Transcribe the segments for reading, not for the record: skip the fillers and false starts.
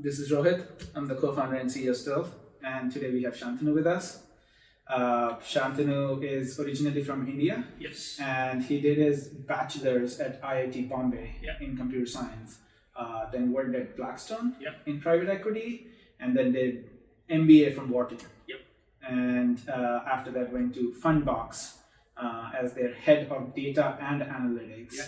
This is Rohit. I'm the co-founder and CEO of Stilt, and today we have Shantanu with us. Shantanu is originally from India. Yes. And he did his bachelor's at IIT Bombay in computer science. Then worked at Blackstone in private equity, and then did MBA from Wharton. Yep. And after that went to Fundbox as their head of data and analytics.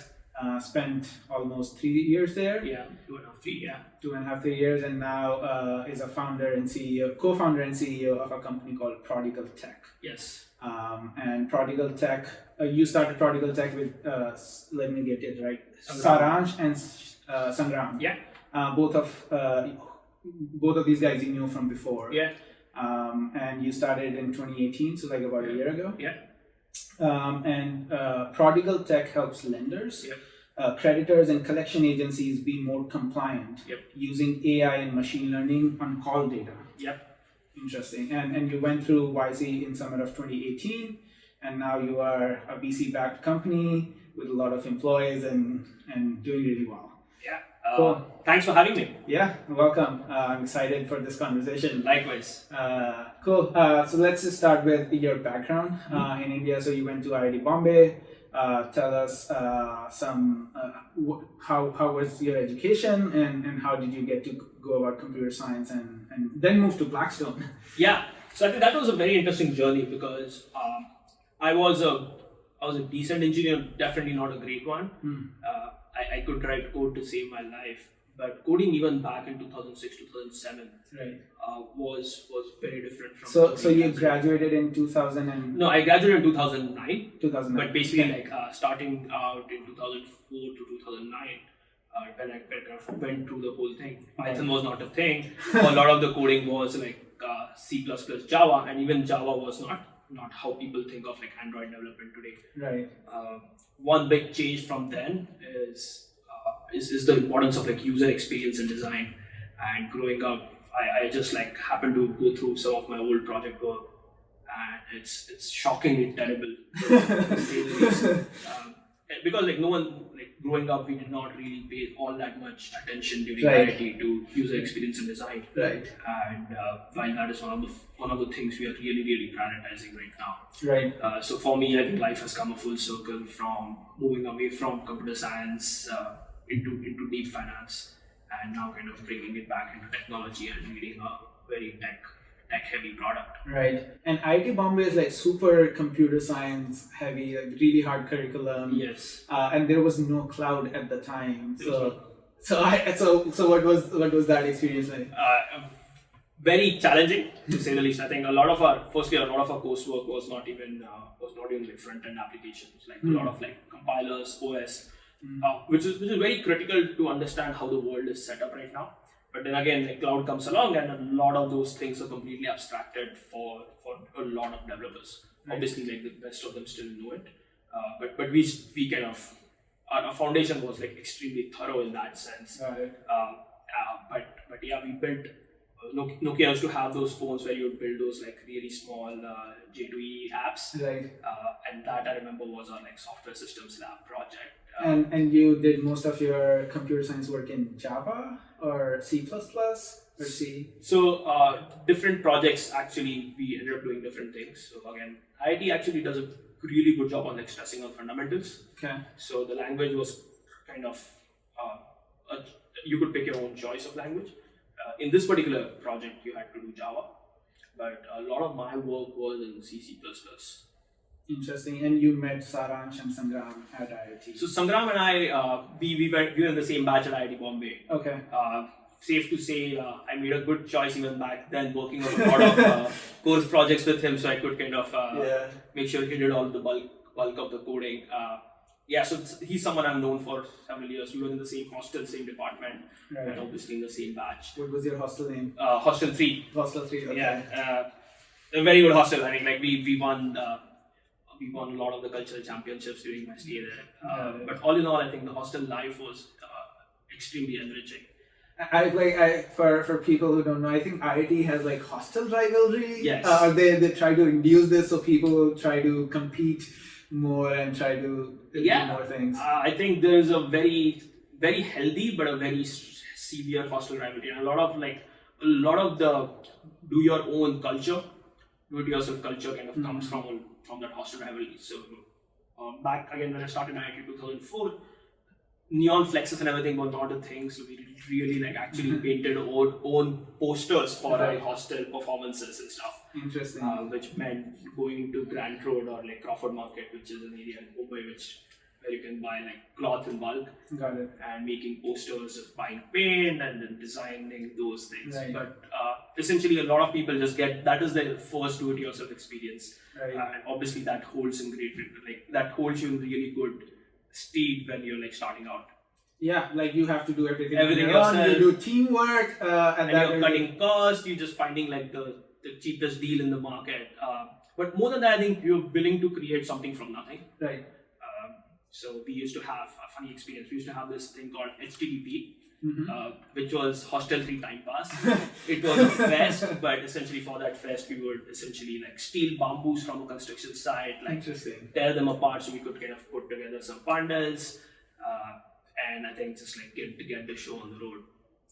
Spent almost 3 years there. 2.5, 3, 2.5, 3 years, and now is a founder and CEO, co-founder and CEO of a company called Prodigal Tech. Yes. And Prodigal Tech, you started Prodigal Tech with, let me get it right, Saransh and Sangram. Yeah. Both of these guys you knew from before. Yeah. And you started in 2018, so like about a year ago. Yeah. And Prodigal Tech helps lenders, creditors, and collection agencies be more compliant using AI and machine learning on call data. Interesting. And you went through YC in summer of 2018, and now you are a VC-backed company with a lot of employees and doing really well. Cool. Thanks for having me. Yeah, welcome. I'm excited for this conversation. Likewise. Cool. So let's just start with your background in India. So you went to IIT Bombay. Tell us how was your education and how did you get to go about computer science and then move to Blackstone? Yeah. So I think that was a very interesting journey because I was a decent engineer, definitely not a great one. I could write code to save my life, but coding even back in 2006, 2007 was very different from. So you graduated in 2000 No, I graduated in 2009. 2009. But basically, starting out in 2004 to 2009, when I kind of went through the whole thing, Python was not a thing. A lot of the coding was like C++, Java, and even Java was not how people think of like Android development today. Right. One big change from then is the importance of like user experience and design. And growing up, I just like happened to go through some of my old project work, and it's shockingly terrible. To say the least. Because like no one growing up, we did not really pay all that much attention during IIT to user experience and design. Right. And while that is one of the things we are really prioritizing right now. Right. So for me, I think life has come a full circle from moving away from computer science into deep finance, and now kind of bringing it back into technology and leading a very tech-heavy product. Right. And IIT Bombay is like super computer science heavy, like really hard curriculum. Yes. And there was no cloud at the time. So what was that experience like? Very challenging to say the least. I think a lot of our coursework was not even like front-end applications, like a lot of like compilers, OS, which is very critical to understand how the world is set up right now. But then again, like cloud comes along, and a lot of those things are completely abstracted for a lot of developers. Right. Obviously, like the best of them still know it, but we kind of our foundation was like extremely thorough in that sense. Right. But yeah, we built. Nokia used to have those phones where you would build those like really small J2E apps, right? And that I remember was our like software systems lab project. And you did most of your computer science work in Java or C++ or C? So different projects actually we ended up doing different things. So again, IIT actually does a really good job on like stressing on fundamentals. Okay. So the language was kind of you could pick your own choice of language. In this particular project, you had to do Java, but a lot of my work was in C++. Interesting. And you met Saransh and Sangram at IIT. So Sangram and I, we were in the same batch at IIT Bombay. Okay. Safe to say, I made a good choice even back then, working on a lot of course projects with him, so I could kind of make sure he did all the bulk of the coding. So he's someone I've known for several years. We were in the same hostel, same department, and obviously in the same batch. What was your hostel name? Hostel 3. Hostel 3, okay. Yeah, a very good hostel. I mean, like we won a lot of the cultural championships during my stay there. But all in all, I think the hostel life was extremely enriching. For people who don't know, I think IIT has like hostel rivalry. Yes. They try to induce this so people try to compete more and try to do more things. I think there is a very, very healthy but a very severe hostel rivalry, and a lot of the do your own culture, do it yourself culture kind of comes from that hostel rivalry. So back again when I started IIT 2004, neon flexes and everything were not a thing. So we really like actually painted our own posters for our hostel performances and stuff. Interesting. Which meant going to Grant Road or like Crawford Market, which is an area in Mumbai where you can buy like cloth in bulk. Got it. And making posters, buying paint, and then designing those things. Right. But essentially, a lot of people just get that is their first do-it-yourself experience, Right. And obviously that holds in that holds you in really good stead when you're like starting out. Yeah, like you have to do everything. Everything on your own, yourself. You do teamwork, And you're cutting costs. You're just finding like the cheapest deal in the market. But more than that, I think you're willing to create something from nothing. Right. So we used to have a funny experience. We used to have this thing called HTTP, which was Hostel 3 Time Pass. It was a fest, but essentially for that fest, we would essentially like steal bamboos from a construction site, like Interesting. tear them apart so we could kind of put together some bundles, and I think just like get the show on the road.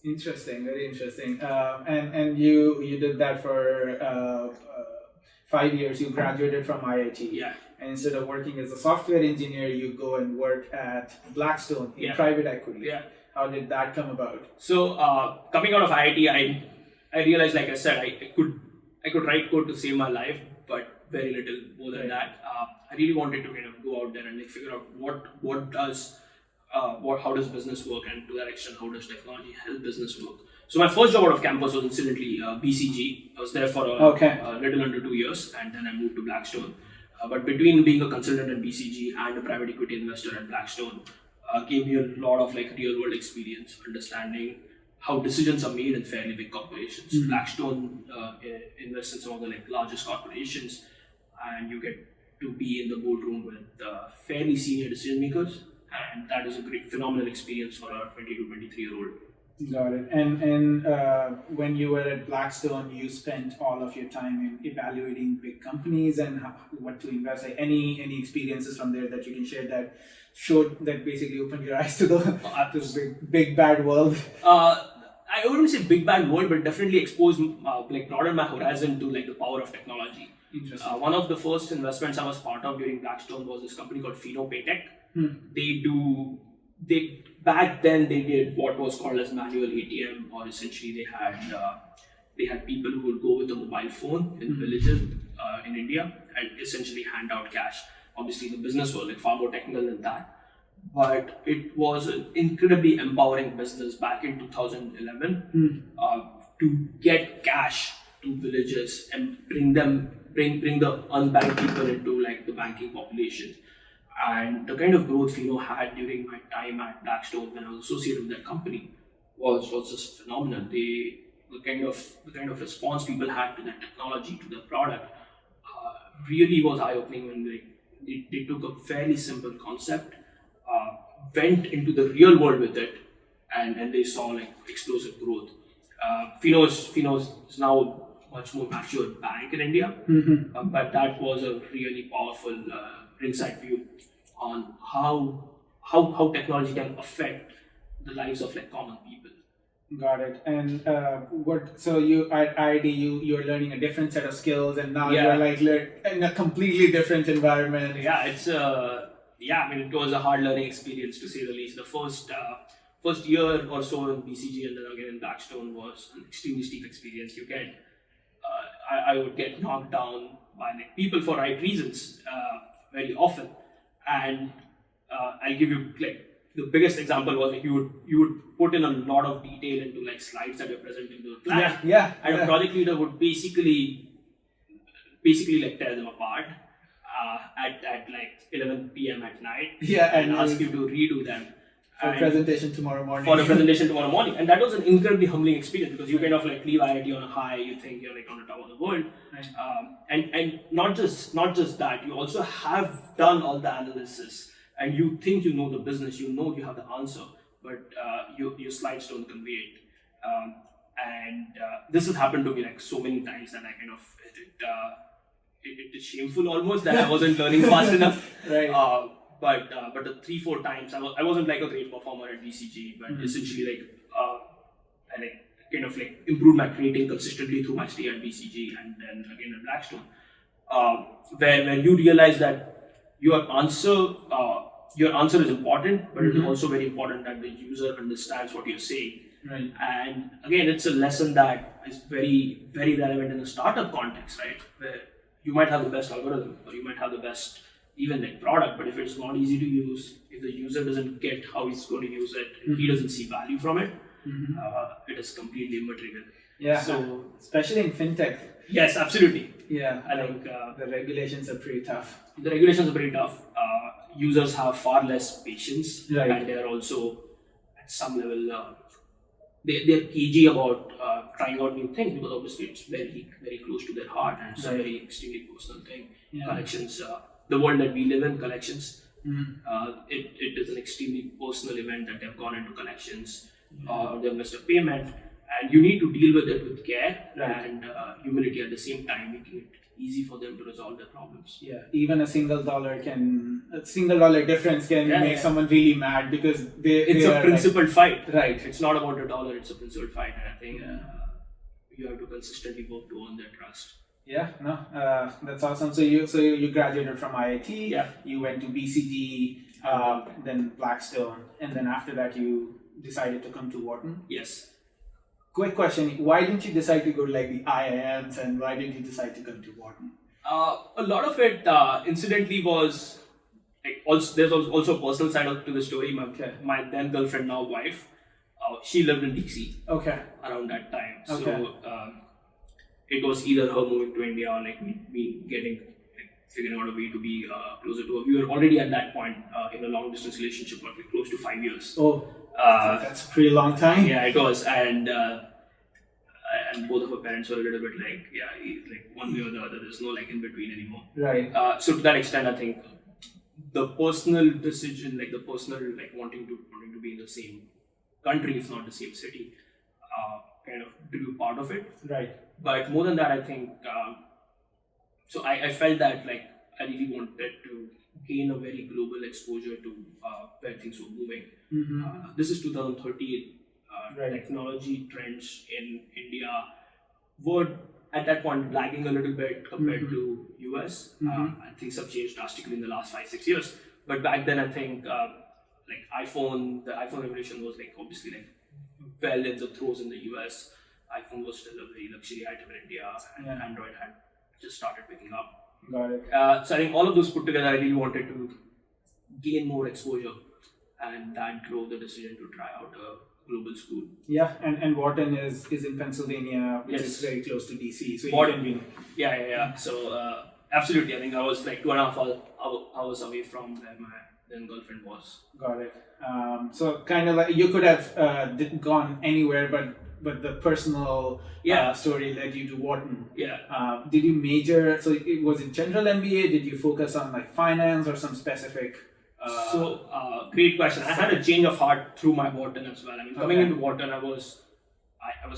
Interesting, very interesting. And you did that for 5 years. You graduated from IIT. Yeah. And instead of working as a software engineer, you go and work at Blackstone in private equity. Yeah. How did that come about? So coming out of IIT, I realized, like I said, I could write code to save my life, but very little more than that. I really wanted to kind of go out there and like figure out how does business work, and to that extent, how does technology help business work. So my first job out of campus was incidentally BCG. I was there for a little under 2 years, and then I moved to Blackstone. But between being a consultant at BCG and a private equity investor at Blackstone, gave me a lot of like real world experience, understanding how decisions are made in fairly big corporations. Blackstone invests in some of the like largest corporations, and you get to be in the boardroom with fairly senior decision makers, and that is a great, phenomenal experience for a 20 to 23-year-old. Got it. And when you were at Blackstone, you spent all of your time in evaluating big companies and what to invest. Like any experiences from there that you can share that showed that basically opened your eyes to this big bad world. I wouldn't say big bad world, but definitely exposed like broadened my horizon to like the power of technology. Interesting. One of the first investments I was part of during Blackstone was this company called PayTech. Back then they did what was called as manual ATM, or essentially they had people who would go with a mobile phone in villages in India and essentially hand out cash. Obviously the business was like far more technical than that, but it was an incredibly empowering business back in 2011 to get cash to villages and bring the unbanked people into like the banking population. And the kind of growth had during my time at Blackstone when I was associated with that company was just phenomenal. The kind of response people had to that technology, to the product, really was eye-opening when they took a fairly simple concept, went into the real world with it, and they saw like explosive growth. Fino is now a much more mature bank in India, but that was a really powerful inside view on how technology can affect the lives of like common people. Got it. And so you at IIT you're learning a different set of skills, and now you're like in a completely different environment. Yeah, it's I mean it was a hard learning experience to say the least. The first year or so in BCG and then again in Blackstone was an extremely steep experience. You get I would get knocked down by like people for right reasons very often, and I'll give you like the biggest example was like you would put in a lot of detail into like slides that you're presenting to the class, and a project leader would basically like tear them apart at like 11 p.m. at night, and ask you to redo them. For a presentation tomorrow morning. And that was an incredibly humbling experience because you kind of like leave IIT on a high, you think you're like on the top of the world. Right. And not just that, you also have done all the analysis and you think you know the business, you know you have the answer, but your slides don't convey it. And this has happened to me like so many times that I kind of, it is shameful almost that I wasn't learning fast enough. Right. But the 3-4 times I wasn't like a great performer at BCG, but essentially like I like kind of like improved my rating consistently through my stay at BCG and then again at Blackstone. Where you realize that your answer is important, but it's also very important that the user understands what you're saying. Right. And again, it's a lesson that is very, very relevant in the startup context, right? Where you might have the best algorithm or you might have the best even like product, but if it's not easy to use, if the user doesn't get how he's going to use it, if he doesn't see value from it, it is completely immaterial. Yeah. So especially in fintech. Yes, absolutely. Yeah. I think the regulations are pretty tough. The regulations are pretty tough. Users have far less patience, Right. and they are also at some level they're cagey about trying out new things because obviously it's very, very close to their heart and it's a very extremely personal thing. Yeah. Collections, the world that we live in, collections, it is an extremely personal event that they've gone into collections or they've missed a payment, and you need to deal with it with care and humility at the same time, making it easy for them to resolve their problems. Yeah, even a single dollar difference can make someone really mad because it's a principled fight. Right. It's not about a dollar, it's a principled fight, and I think you have to consistently work to earn their trust. Yeah, no, that's awesome. So you graduated from IIT. Yeah. You went to BCG, then Blackstone, and then after that you decided to come to Wharton. Yes. Quick question: why didn't you decide to go to like the IIMs, and why did you decide to come to Wharton? A lot of it, incidentally, was like also there's also a personal side to the story. My then girlfriend, now wife, she lived in DC. Okay. Around that time, Okay. so it was either her moving to India or like me figuring out a way to be closer to her. We were already at that point in a long distance relationship for like close to 5 years. Oh, that's a pretty long time. Yeah, it was, and both of her parents were a little bit like, like one way or the other. There's no like in between anymore. Right. So to that extent, I think the personal decision, like the personal like wanting to be in the same country, if not the same city, kind of drew part of it. Right. But more than that, I think, so I felt that like I really wanted to gain a very global exposure to where things were moving. This is 2013. Technology trends in India were at that point lagging a little bit compared to US. And things have changed drastically in the last 5-6 years. But back then, I think like the iPhone revolution was like obviously like well in the throes in the US. iPhone was still a very luxury item in India, and Android had just started picking up. Got it. So I think all of those put together, I really wanted to gain more exposure, and that drove the decision to try out a global school. Yeah, and Wharton is in Pennsylvania, which is very close to DC. So Wharton, yeah. So absolutely, I think I was like 2.5 hours away from where my then girlfriend was. Got it. So kind of like you could have gone anywhere, but the personal story led you to Wharton. Yeah. Did you major? So was it general MBA? Did you focus on like finance or some specific? Great question. I had a change of heart through my Wharton as well. I mean, coming into Wharton, I was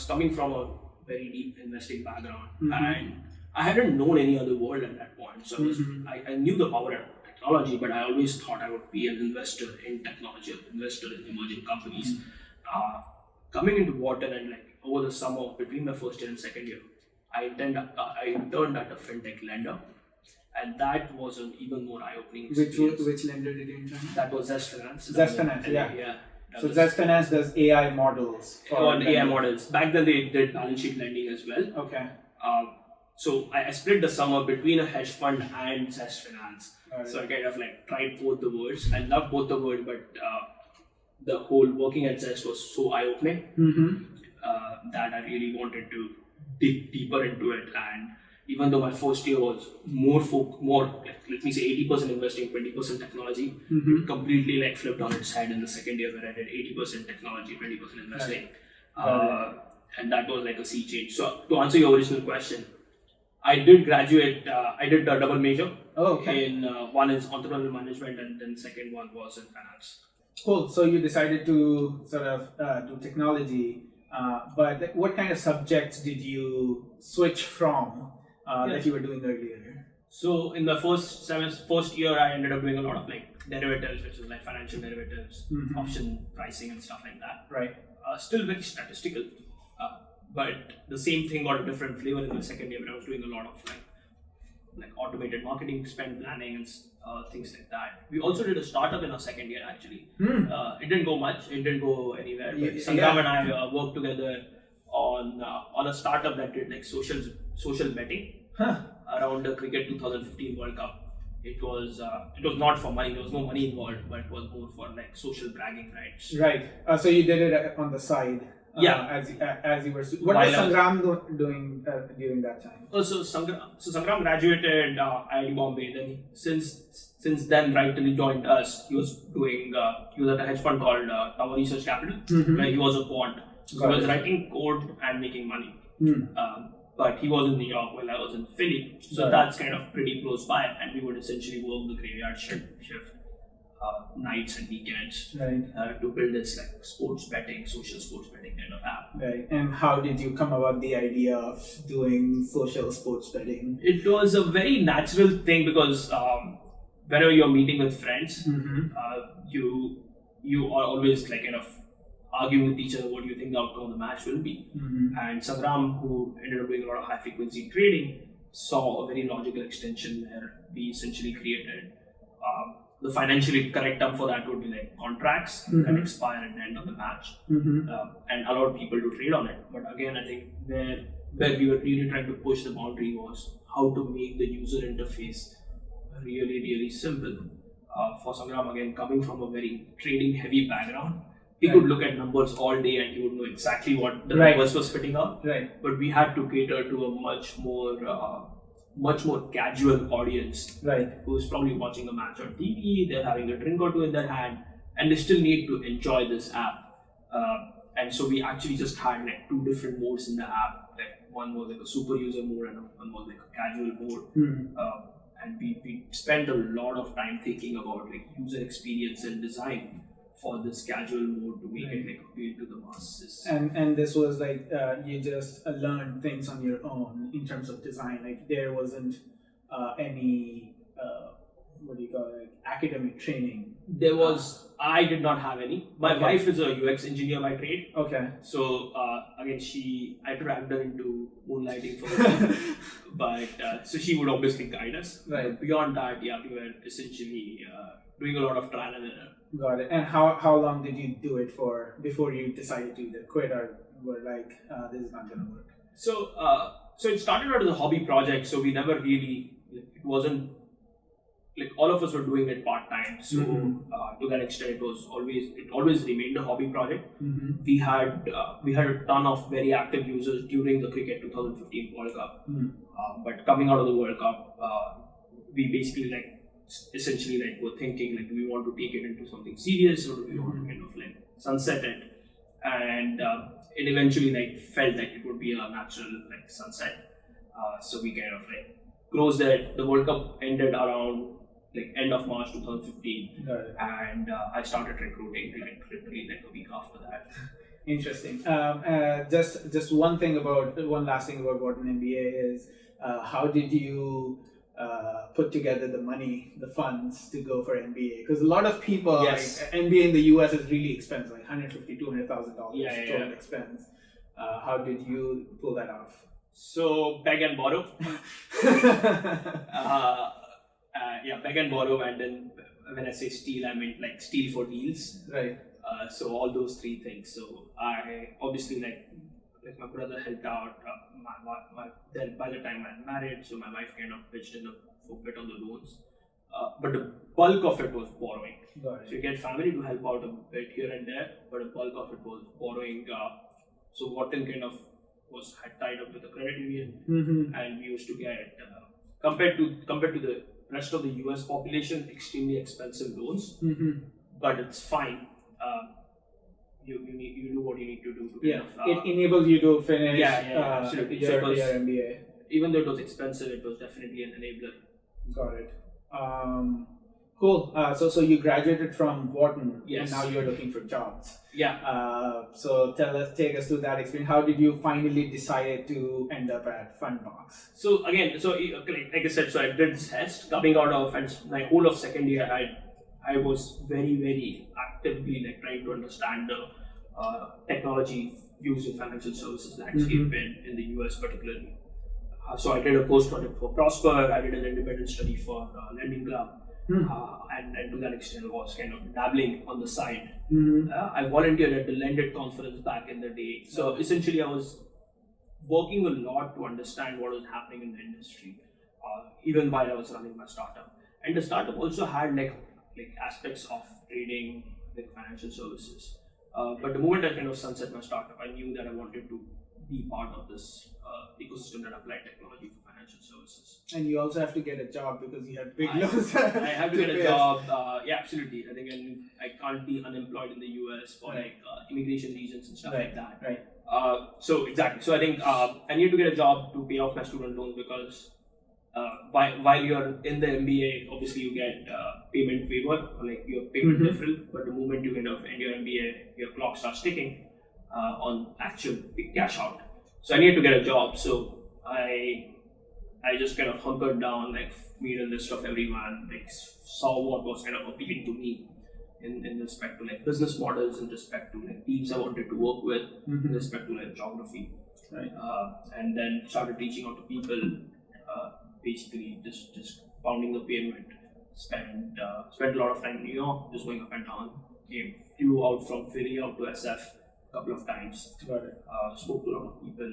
coming from a very deep investing background, and I hadn't known any other world at that point. So I knew the power of technology, but I always thought I would be an investor in technology, an investor in emerging companies. Coming into Wharton and like over the summer between my first year and second year, I interned at a fintech lender, and that was an even more eye-opening experience. Which lender did you intern? That was Zest Finance. Zest Finance, yeah. So Zest Finance does AI models. AI models. Back then they did balance sheet lending as well. Okay. So I split the summer between a hedge fund and Zest Finance. So I kind of like tried both the worlds. I loved both the worlds, but the whole working at Zest was so eye-opening that I really wanted to dig deeper into it. And even though my first year was more like, let me say 80% investing, 20% technology, it completely like flipped on its head in the second year where I did 80% technology, 20% investing. And that was like a sea change. So to answer your original question, I did graduate, I did a double major. In one is entrepreneurial management and then second one was in finance. Cool. So you decided to sort of do technology, but what kind of subjects did you switch from that you were doing earlier? So in the first year, I ended up doing a lot of like derivatives, which is like financial derivatives, option pricing and stuff like that. Right. Still very statistical. but the same thing got a different flavor in the second year when I was doing a lot of like automated marketing, spend planning, and things like that. We also did a startup in our second year actually. It didn't go much. It didn't go anywhere. But Sangram and I worked together on a startup that did like social betting around the cricket 2015 World Cup. It was not for money. There was no money involved, but it was more for like social bragging rights. Right. So you did it on the side. As you were. What was Sangram doing during that time? So Sangram graduated IIT Bombay. Then since then, right till he joined us, he was at a hedge fund called Tower Research Capital, where he was a quant. So he was writing code and making money. But he was in New York while I was in Philly, so that's kind of pretty close by, and we would essentially work the graveyard shift nights and weekends to build this like social sports betting kind of app. Right. And how did you come about the idea of doing social sports betting? It was a very natural thing because whenever you're meeting with friends, you are always like kind of arguing with each other what do you think the outcome of the match will be. And Sangram, who ended up doing a lot of high frequency trading, saw a very logical extension where we essentially created the financially correct term for that would be like contracts that expire at the end of the match and allowed people to trade on it. But again, I think where we were really trying to push the boundary was how to make the user interface really, really simple. For Sangram, again, coming from a very trading heavy background, he could look at numbers all day and he would know exactly what the numbers were spitting out. Right. But we had to cater to a much more casual audience, who's probably watching a match on TV, they're having a drink or two in their hand, and they still need to enjoy this app. And so we actually just had like two different modes in the app. Like one was like a super user mode and one was like a casual mode. And we spent a lot of time thinking about like user experience and design for this casual mode to make it like appeal to the masses. And this was like you just learned things on your own in terms of design. Like there wasn't any academic training. There was. I did not have any. My wife is a UX engineer by trade. Okay. So again, I dragged her into moonlighting for the but so she would obviously guide us. Right. But beyond that, we were essentially doing a lot of trial and error. Got it. And how long did you do it for before you decided to either quit or were like, this is not going to work? So it started out as a hobby project. So we never really, it wasn't, like all of us were doing it part-time. So to that extent, it always remained a hobby project. We had a ton of very active users during the cricket 2015 World Cup. But coming out of the World Cup, we basically essentially were thinking do we want to take it into something serious or do we want to kind of sunset it, and it eventually felt like it would be a natural sunset, so we kind of closed it. The World Cup ended around end of March 2015, and I started recruiting literally a week after that. Interesting. Just one last thing about what an MBA is. How did you put together the funds to go for MBA? Because a lot of people, MBA in the US is really expensive, like $150,000 to $200,000 total expense. How did you pull that off? So beg and borrow. Beg and borrow, and then when I say steal, I mean steal for deals. Right. So all those three things. So I obviously my brother helped out. Then by the time I married, so my wife kind of pitched in a bit on the loans. But the bulk of it was borrowing. So you get family to help out a bit here and there, but the bulk of it was borrowing. So Wharton kind of had tied up with the credit union, and we used to get compared to the rest of the US population, extremely expensive loans. But it's fine. You do what you need to do to it enables you to finish absolutely. your MBA. Even though it was expensive, it was definitely an enabler. Got it. Cool. So you graduated from Wharton, yes, and now you're looking for jobs. So take us through that experience. How did you finally decide to end up at Fundbox? So again, like I said, so I did test coming out of, and my whole of second year, I was very, very actively trying to understand technology used in financial services landscape in the US particularly. So I did a course project for Prosper, I did an independent study for Lending Club, and to that extent was kind of dabbling on the side. I volunteered at the Lendit conference back in the day. So essentially I was working a lot to understand what was happening in the industry, even while I was running my startup. And the startup also had like aspects of trading, like financial services. But the moment I kind of sunset my startup, I knew that I wanted to be part of this ecosystem that applied technology for financial services. And you also have to get a job because you have big loans. I have to get a job. Yeah, absolutely. I think I can't be unemployed in the US for like immigration reasons and stuff like that. Right. So exactly. So I think I need to get a job to pay off my student loan because while you're in the MBA, obviously you get payment waiver, or like your payment deferral. But the moment you kind of end your MBA, your clock starts ticking on actual cash out. So I needed to get a job. So I just kind of hunkered down, like made a list of everyone, like saw what was kind of appealing to me in respect to like business models, in respect to like teams I wanted to work with, in respect to like geography. Right. And then started reaching out to people, basically just pounding the pavement. Spent a lot of time in New York, just going up and down. Flew out from Philly out to SF a couple of times. Got it. Spoke to a lot of people.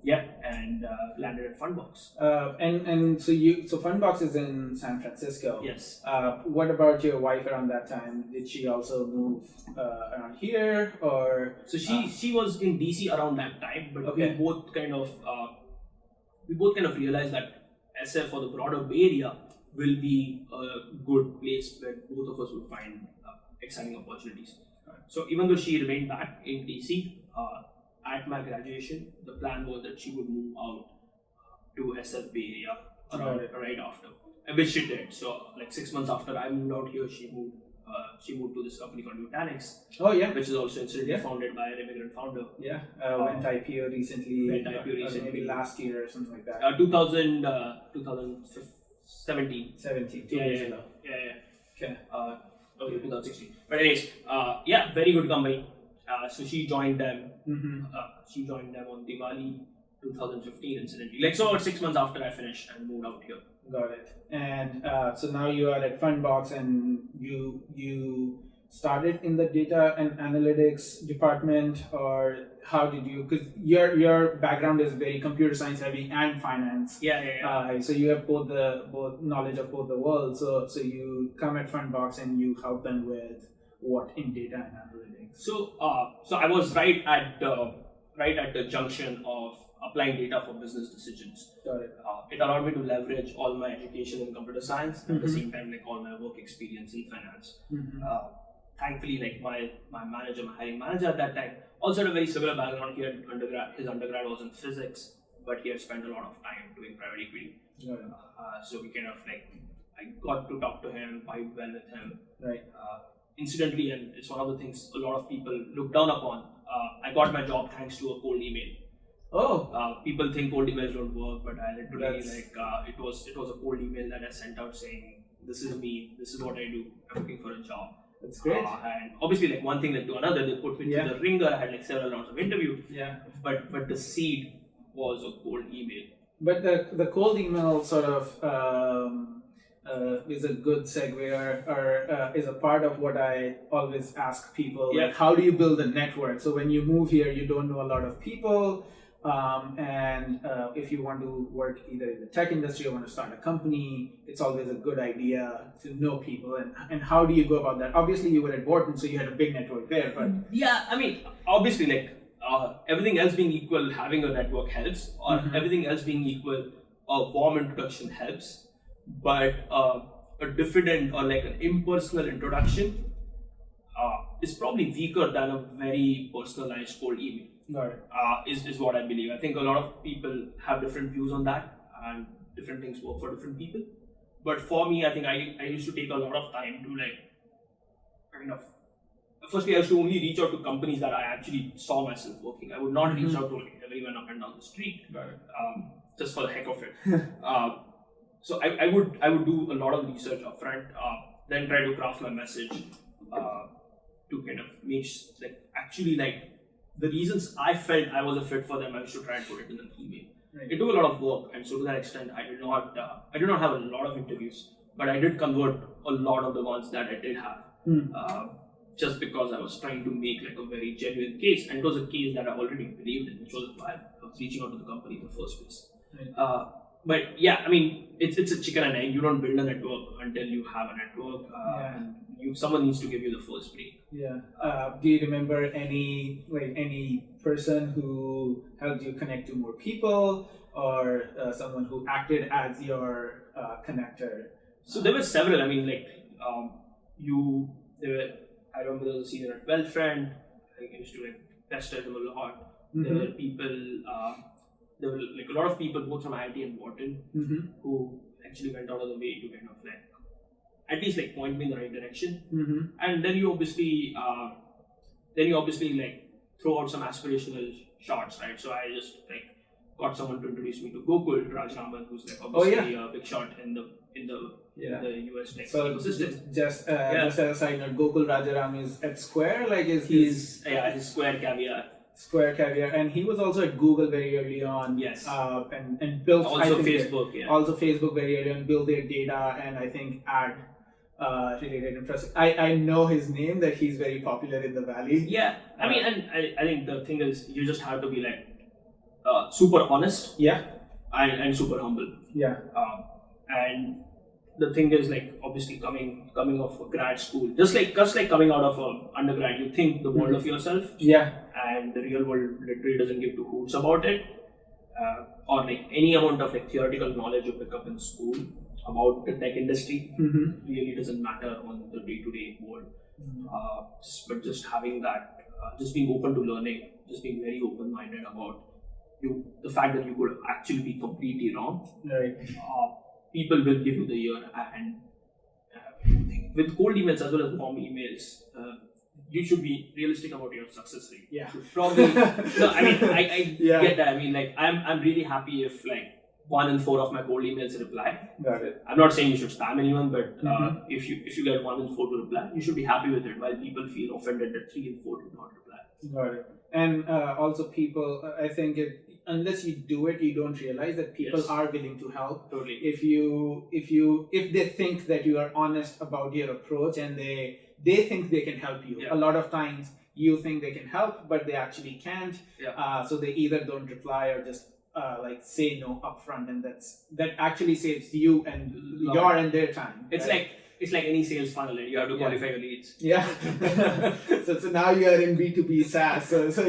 And landed at Fundbox. And so Fundbox is in San Francisco. Yes. What about your wife around that time? Did she also move around here, or? So she was in DC around that time, but we both kind of realized that SF or the broader Bay Area will be a good place where both of us would find exciting opportunities. So even though she remained back in DC, at my graduation, the plan was that she would move out to SF Bay Area right after, which she did. So like 6 months after I moved out here, she moved to this company called Nutanix. Oh yeah, which is also incidentally founded by an immigrant founder. Yeah, went IPO recently. Maybe last year or something like that. 2017. 17. Yeah. Okay. 2016. But anyways, very good company. So she joined them. She joined them on Diwali 2015, incidentally. Like so, about 6 months after I finished and moved out here. Got it. And so now you are at Fundbox, and you started in the data and analytics department, or how did you? Because your background is very computer science heavy and finance. Yeah. So you have both knowledge of both the worlds. So you come at Fundbox and you help them with what in data and analytics. So I was right at the junction of applying data for business decisions. Got it. It allowed me to leverage all my education in computer science and at the same time like all my work experience in finance. Thankfully, like my hiring manager at that time also had a very similar background. He had his undergrad was in physics, but he had spent a lot of time doing private equity. So we kind of like I got to talk to him, vibe well with him. Right. Incidentally, and it's one of the things a lot of people look down upon. I got my job thanks to a cold email. People think cold emails don't work, but I literally it was a cold email that I sent out saying, "This is me. This is what I do. I'm looking for a job." That's great. And obviously, like one thing led to another. They put me through the ringer. I had like several rounds of interview. Yeah. But the seed was a cold email. But the cold email sort of is a good segue or is a part of what I always ask people. Yeah. Like, how do you build a network? So when you move here, you don't know a lot of people. And if you want to work either in the tech industry or want to start a company, it's always a good idea to know people. And how do you go about that? Obviously, you were at Wharton, so you had a big network there. But yeah, I mean, obviously, like everything else being equal, having a network helps. Or everything else being equal, a warm introduction helps. But a diffident or like an impersonal introduction is probably weaker than a very personalized cold email. Got it. Is what I believe. I think a lot of people have different views on that, and different things work for different people. But for me, I think I used to take a lot of time to like kind of. Firstly, I used to only reach out to companies that I actually saw myself working. I would not reach out to like everyone up and down the street, just for the heck of it. So I would do a lot of research upfront, then try to craft my message, to kind of actually the reasons I felt I was a fit for them, I used to try and put it in an email. Right. It took a lot of work, and so to that extent, I did not have a lot of interviews, but I did convert a lot of the ones that I did have. Just because I was trying to make a very genuine case, and it was a case that I already believed in, which was why I was reaching out to the company in the first place. Right. But yeah, I mean, it's a chicken and egg. You don't build a network until you have a network, and someone needs to give you the first break. Yeah. Do you remember any person who helped you connect to more people, or someone who acted as your connector? So there were several. I mean, I remember there was a senior at Wellfriend. I used to pester him a lot. There were people. There were a lot of people both from IIT and Wharton who actually went out of the way to kind of at least point me in the right direction. And then you obviously throw out some aspirational shots, right? So I just got someone to introduce me to Gokul Rajaraman, who's obviously a big shot in the US tech ecosystem. Just as a side note, Gokul Rajaram is at Square, he's Square Caviar. Square Caviar, and he was also at Google very early on. Yes. And built also Facebook. Also Facebook very early on, built their data and I think ad related infrastructure. I know his name, that he's very popular in the Valley. Yeah. I mean, and I think the thing is, you just have to be super honest. Yeah. And super humble. Yeah. And the thing is, obviously coming off a grad school, just coming out of undergrad, you think the world of yourself. Yeah. And the real world literally doesn't give two hoots about it. Or any amount of theoretical knowledge you pick up in school about the tech industry really doesn't matter on the day-to-day world. But just having that, just being open to learning, just being very open-minded about the fact that you could actually be completely wrong. Right. People will give you the ear, and with cold emails as well as warm emails, you should be realistic about your success rate. Yeah. Probably. No, I mean, I get that. I mean, I'm really happy if 1 in 4 of my cold emails reply. Got it. I'm not saying you should spam anyone, but if you get 1 in 4 to reply, you should be happy with it. While people feel offended that 3 in 4 did not reply. Got it. And also people, I think unless you do it, you don't realize that people are willing to help. Totally. If they think that you are honest about your approach and they think they can help you. Yeah. A lot of times you think they can help, but they actually can't. Yeah. So they either don't reply or just say no upfront, and that actually saves you and your and their time. It's like any sales funnel, and you have to qualify your leads. Yeah. so now you are in B2B SaaS. So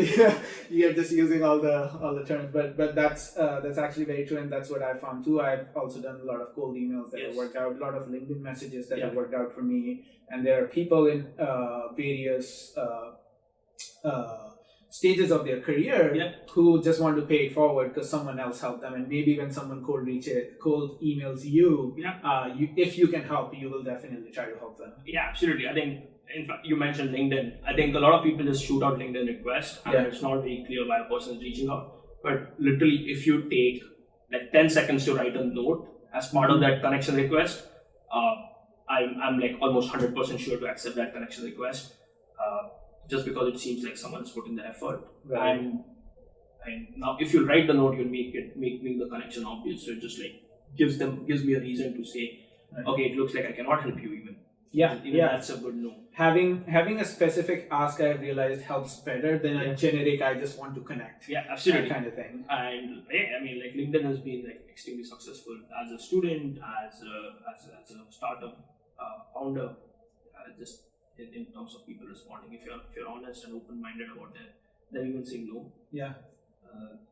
you're just using all the terms, but that's actually very true, and that's what I found too. I've also done a lot of cold emails that have worked out, a lot of LinkedIn messages that have worked out for me, and there are people in various stages of their career who just want to pay it forward because someone else helped them, and maybe when someone cold emails you, if you can help, you will definitely try to help them. Yeah, absolutely. I think, in fact, you mentioned LinkedIn. I think a lot of people just shoot out LinkedIn requests, and it's not very clear why a person is reaching out. But literally, if you take 10 seconds to write a note as part of that connection request, I'm almost 100% sure to accept that connection request. Just because it seems like someone's put in the effort. Right. And now if you write the note, you'll make the connection obvious. So it just gives me a reason to say, okay, it looks like I cannot help you even. That's a good no. Having a specific ask, I realized, helps better than a generic I just want to connect. Yeah, absolutely. That kind of thing. And I mean, LinkedIn has been extremely successful as a student, as a startup founder, just in terms of people responding. If you're honest and open-minded about that, then you will say no. Yeah.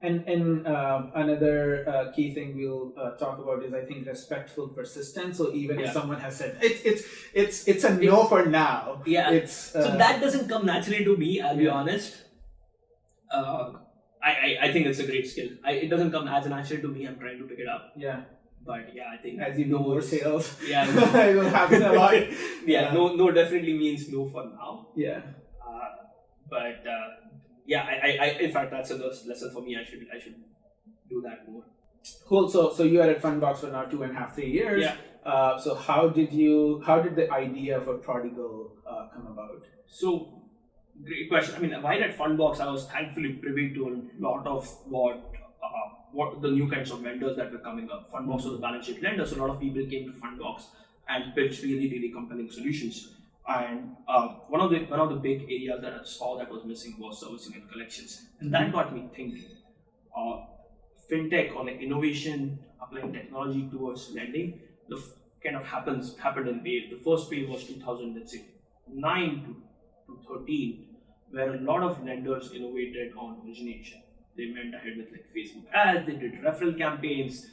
And another key thing we'll talk about is, I think, respectful persistence. So even if someone has said it's a no for now, so that doesn't come naturally to me. I'll be honest. I think it's a great skill. It doesn't come as naturally to me. I'm trying to pick it up. Yeah. But I think as you know more sales, it will happen a lot. No definitely means no for now. Yeah. But I in fact that's a lesson for me. I should do that more. Cool. So you are at Fundbox for now 2.5-3 years. Yeah. So how did the idea for Prodigal come about? So, great question. I mean, while at Fundbox, I was thankfully privy to a lot of what the new kinds of vendors that were coming up. Fundbox was a balance sheet lender, so a lot of people came to Fundbox and pitched really compelling solutions. And one of the big areas that I saw that was missing was servicing and collections, and that got me thinking. Fintech or like innovation, applying technology towards lending, happened in waves. The first wave was 2009 to 13, where a lot of lenders innovated on origination. They went ahead with like Facebook ads, they did referral campaigns,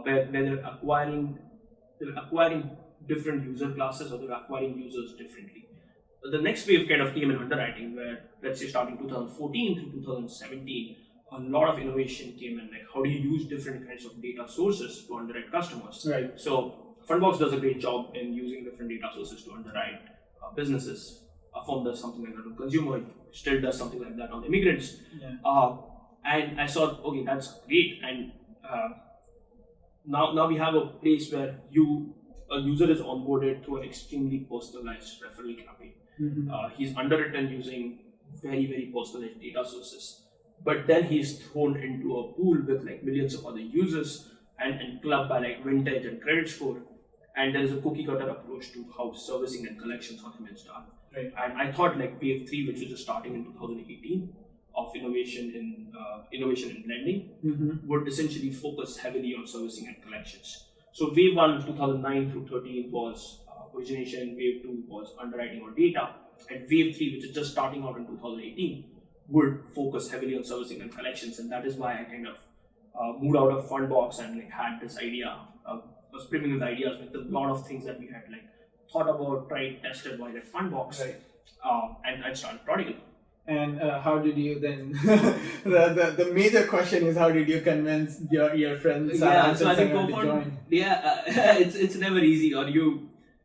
where they were acquiring different user classes, or they were acquiring users differently. But the next wave kind of came in underwriting, where let's say starting 2014 through 2017, a lot of innovation came in, like how do you use different kinds of data sources to underwrite customers. Right. So Fundbox does a great job in using different data sources to underwrite businesses. Affirm does something like that on consumer, Stilt does something like that on immigrants. Yeah. And I thought, okay, that's great. And now we have a place where a user is onboarded through an extremely personalized referral campaign. He's underwritten using very personalized data sources. But then he's thrown into a pool with like millions of other users and clubbed by like vintage and credit score. And there is a cookie cutter approach to how servicing and collections on him is done. Right. And I thought like wave 3, which was just starting in 2018, of innovation in lending, would essentially focus heavily on servicing and collections. So wave 1, 2009 through 13 was origination, wave 2 was underwriting or data, and wave 3, which is just starting out in 2018, would focus heavily on servicing and collections. And that is why I kind of moved out of Fundbox and like had this idea, was brimming with ideas with a lot of things that we had like thought about, tried, tested while at Fundbox, right. And started Prodigal. And how did you then? the major question is, how did you convince your friends? Yeah, so I think to join? it's never easy,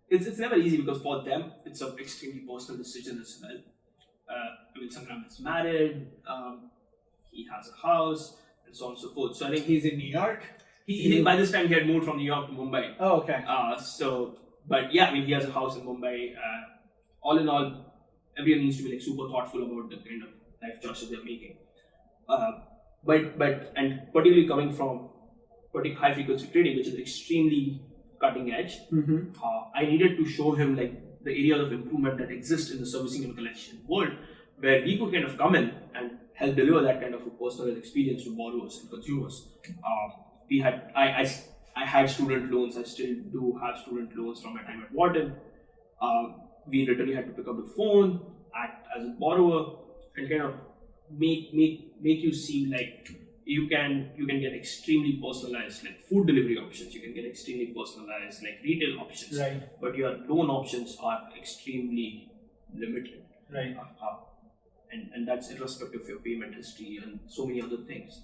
it's never easy because for them it's an extremely personal decision as well. I mean, Sangram is married, he has a house, and so on and so forth. So I think he's in New York. He by this time he had moved from New York to Mumbai. Oh, okay. But yeah, I mean, he has a house in Mumbai. All in all, everyone needs to be like super thoughtful about the kind of life choices they're making. But particularly coming from high frequency trading, which is extremely cutting edge, I needed to show him like the areas of improvement that exist in the servicing and collection world, where we could kind of come in and help deliver that kind of a personal experience to borrowers and consumers. I had student loans. I still do have student loans from my time at Wharton. We literally had to pick up the phone, act as a borrower, and kind of make you seem like you can get extremely personalized like food delivery options. You can get extremely personalized like retail options. Right. But your loan options are extremely limited. Right. And that's irrespective of your payment history and so many other things.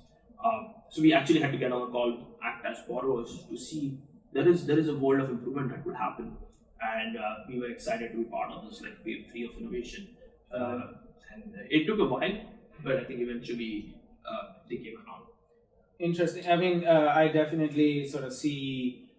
So we actually had to get on a call, act as borrowers to see there is a world of improvement that could happen, and we were excited to be part of this like wave 3 of innovation. And it took a while, but I think eventually they came around. Interesting. I mean, I definitely sort of see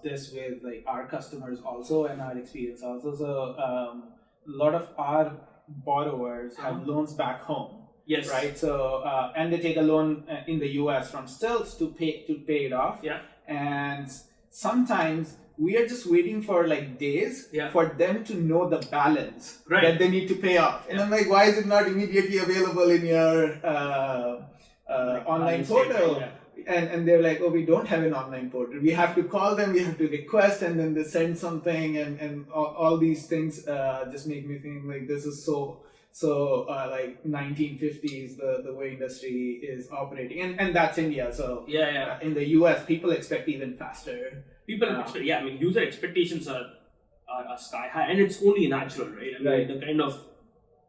this with like our customers also and our experience also. So a lot of our borrowers have loans back home. Yes. Right. So and they take a loan in the US from Stilt to pay it off. Yeah. And sometimes we are just waiting for like days for them to know the balance that they need to pay off. And I'm like, why is it not immediately available in your online portal? And they're like, oh, we don't have an online portal. We have to call them, we have to request, and then they send something, and all these things just make me think like this is so like 1950s the way industry is operating, and that's India. So in the US people expect even faster. Expect, I mean, user expectations are sky high, and it's only natural, right? I mean,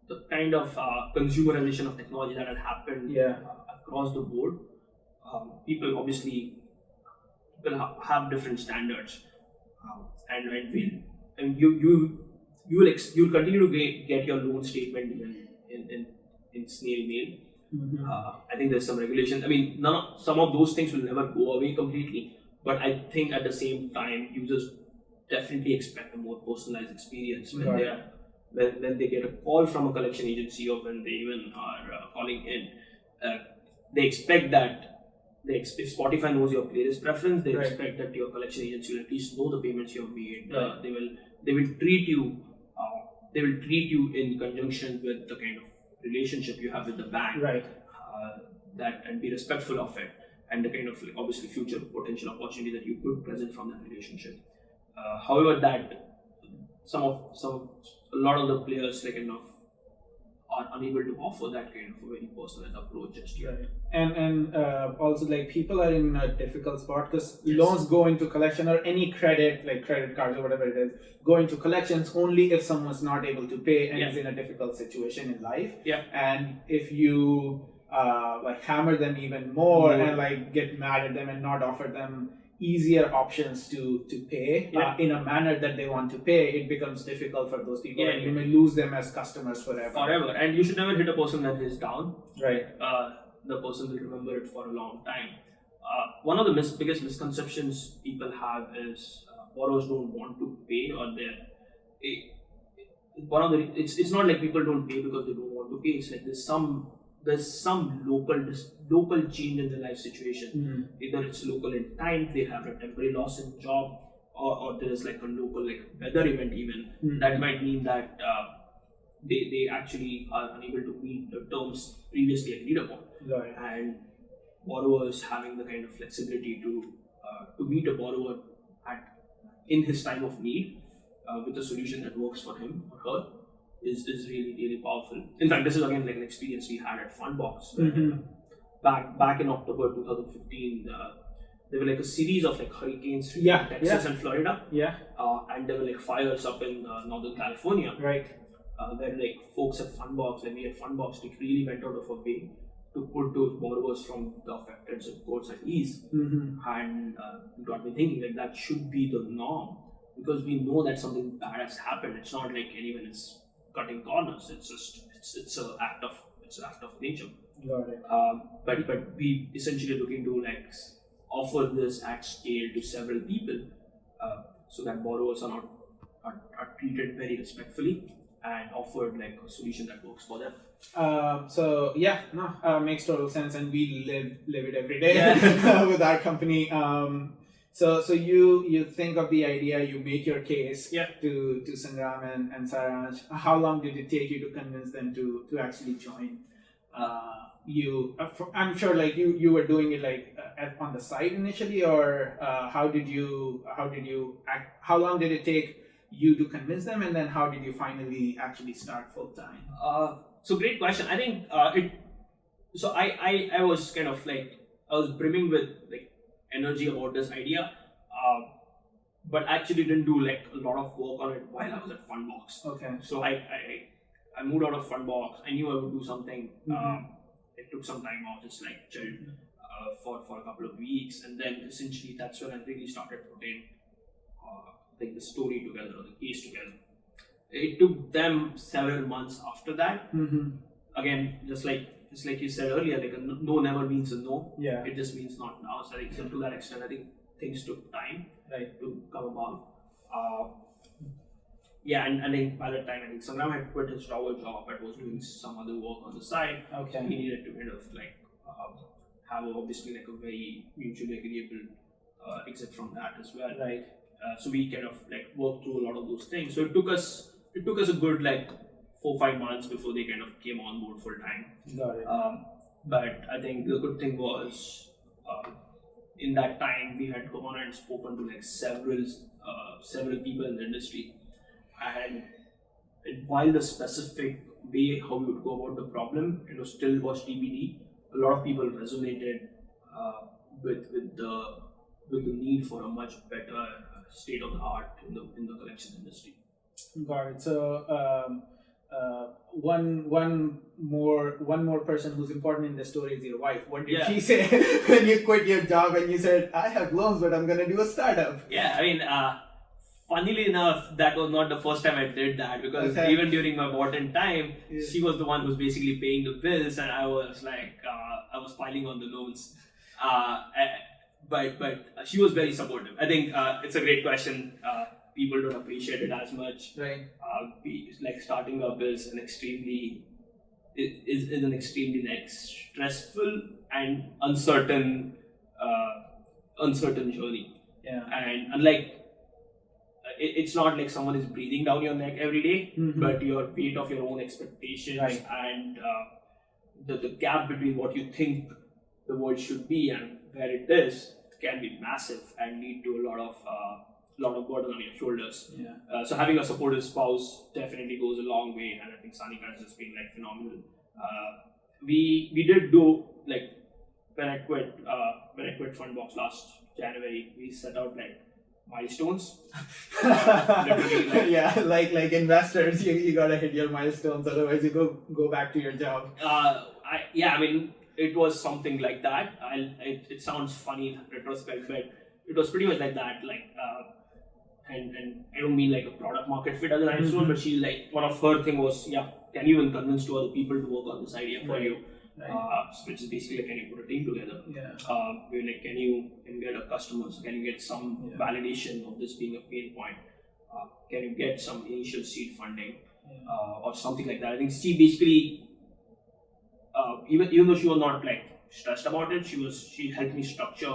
the kind of consumerization of technology that had happened across the board. People obviously have different standards, and you'll continue to get your loan statement in snail mail. I think there's some regulations. I mean, some of those things will never go away completely, But I think at the same time, users definitely expect a more personalized experience when they are when they get a call from a collection agency, or when they even are calling in. They expect that. If Spotify knows your playlist preference, they expect that your collection agency will at least know the payments you have made. They will treat you. They will treat you in conjunction with the kind of relationship you have with the bank. And be respectful of it, and the kind of obviously future potential opportunity that you could present from that relationship. However, that a lot of the players are unable to offer that kind of a very personalized approach just yet. And also people are in a difficult spot because loans go into collection, or any credit credit cards or whatever it is, go into collections only if someone's not able to pay and is in a difficult situation in life. And if you hammer them even more and get mad at them and not offer them easier options to pay in a manner that they want to pay, it becomes difficult for those people, and you may lose them as customers forever. And you should never hit a person that is down. The person will remember it for a long time. One of the biggest misconceptions people have is borrowers don't want to pay, or it's not like people don't pay because they don't want to pay. It's like there's some local change in their life situation. Either it's local in time, they have a temporary loss in job, or there is a local weather event even. That might mean that they actually are unable to meet the terms previously agreed upon. And borrowers having the kind of flexibility to meet a borrower in his time of need with a solution that works for him or her is really, really powerful. In fact, this is again an experience we had at Fundbox. Back in October 2015, there were a series of hurricanes in Texas and Florida. And there were fires up in Northern California. Where folks at Fundbox, we at Fundbox, really went out of our way to put those borrowers from the affected zip codes at ease. And it got me thinking that should be the norm, because we know that something bad has happened. It's not like anyone is cutting corners. It's an act of nature. But we essentially looking to offer this at scale to several people, so that borrowers are treated very respectfully and offered a solution that works for them. Makes total sense, and we live it every day with our company. So you think of the idea, you make your case to Sangram and Saransh. How long did it take you to convince them to actually join? I'm sure you were doing it on the side initially, or how long did it take you to convince them, and then how did you finally actually start full time? So great question. I think I was kind of I was brimming with energy about this idea, but actually didn't do a lot of work on it while I was at Fundbox. So I moved out of Fundbox. I knew I would do something. It took some time off, just chilled for a couple of weeks, and then essentially that's when I really started putting the story together, or the case together. It took them several months after that. Again, just like you said earlier, a no never means a no. It just means not now. So to that extent, I think things took time to come about. And I think by that time, Sangram had quit his travel job but was doing some other work on the side. So he needed to kind of have obviously a very mutually agreeable exit from that as well. So we kind of worked through a lot of those things. So it took us a good 4-5 months before they kind of came on board full time. But I think the good thing was, in that time we had gone and spoken to several people in the industry, and while the specific way how we would go about the problem still was TBD, a lot of people resonated with the need for a much better state of the art in the collection industry. Got it. So one more person who's important in the story is your wife. What did she say when you quit your job and you said, I have loans but I'm gonna do a startup? Funnily enough, that was not the first time I did that, because even during my Wharton time, she was the one who's basically paying the bills, and I was I was piling on the loans. but she was very supportive. I think it's a great question. People don't appreciate it as much. Right. Like starting up is an extremely like stressful and uncertain journey. Yeah. And unlike it's not like someone is breathing down your neck every day, but your weight of your own expectations and the gap between what you think the world should be and where it is can be massive and lead to a lot of burden on your shoulders. Yeah. So having a supportive spouse definitely goes a long way, and I think Sanika has just been like phenomenal. We did do like when I quit Fundbox last January, we set out like milestones. Literally, yeah, like investors, you gotta hit your milestones, otherwise you go back to your job. I mean, it was something like that. It sounds funny in retrospect, but it was pretty much like that. Like, and I don't mean like a product market fit as an milestone, but she like one of her thing was, can you even convince two other people to work on this idea for you? Right. Which is basically like, can you put a team together? We're like, can you get a customers? Can you get some validation of this being a pain point? Can you get some initial seed funding or something like that? I think she basically, even though she was not like stressed about it, she helped me structure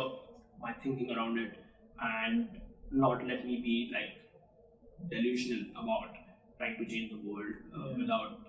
my thinking around it and not let me be like delusional about trying to change the world without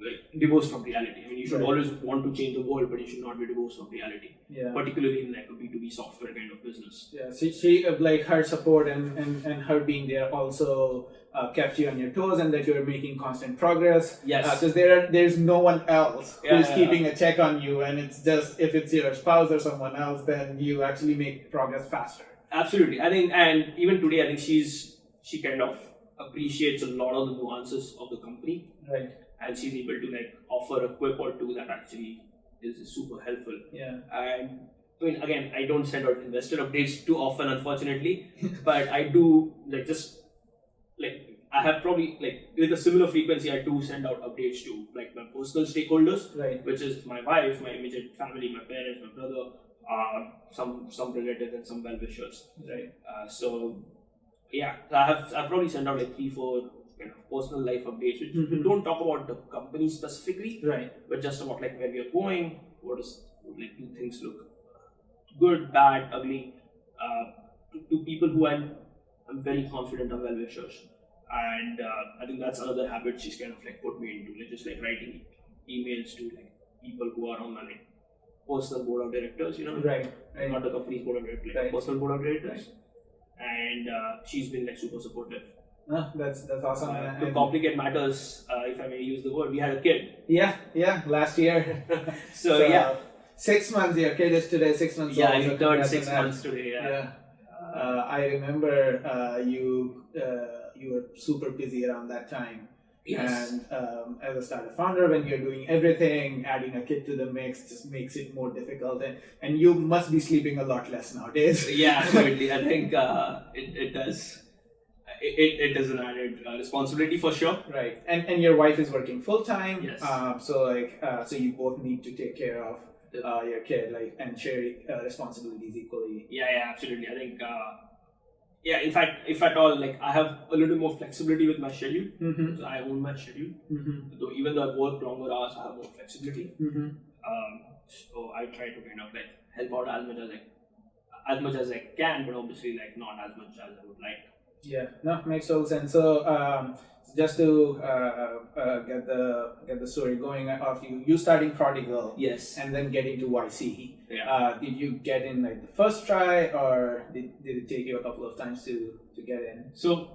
like divorced from reality. I mean, you should always want to change the world, but you should not be divorced from reality. Particularly in like a B2B software kind of business. Yeah, so she like her support and her being there also kept you on your toes, and that you're making constant progress. Yes. Because there's no one else who's keeping a check on you, and it's just if it's your spouse or someone else, then you actually make progress faster. Absolutely. I think, and even today, I think she kind of appreciates a lot of the nuances of the company. Right. And she's able to like offer a quip or two that actually is super helpful. Yeah. And I mean, again, I don't send out investor updates too often, unfortunately, but I do like just like I have probably like with a similar frequency, I do send out updates to like my personal stakeholders, which is my wife, my immediate family, my parents, my brother, some relatives, and some well-wishers. Right. So yeah, I've probably sent out like 3-4 kind of personal life updates, which we don't talk about the company specifically, but just about like where we are going, do things look good, bad, ugly, to people who I'm very confident are well-wishers. And I think that's another habit she's kind of like put me into, like just like writing emails to like people who are on my like personal board of directors, you know, not the company's board of directors, like personal board of directors. And she's been like super supportive. That's awesome. To complicate matters, if I may use the word, we had a kid. Yeah, last year. so yeah. 6 months, your kid is today 6 months old. Yeah, he turned 6 months today. I remember you were super busy around that time. Yes. And as a startup founder, when you're doing everything, adding a kid to the mix just makes it more difficult. And you must be sleeping a lot less nowadays. Yeah, absolutely. I think it does. It is an added responsibility for sure. Right. And your wife is working full time. Yes. So you both need to take care of your kid, like, and share responsibilities equally. Yeah, absolutely. I think in fact, if at all, like I have a little more flexibility with my schedule. So I own my schedule. So even though I work longer hours, I have more flexibility. So I try to kind of like help out as much as I can, but obviously like not as much as I would like. Yeah, no, makes total sense. So just to get the story going off, you starting Prodigal, yes, and then getting to YC. Yeah. Did you get in like the first try, or did it take you a couple of times to get in? So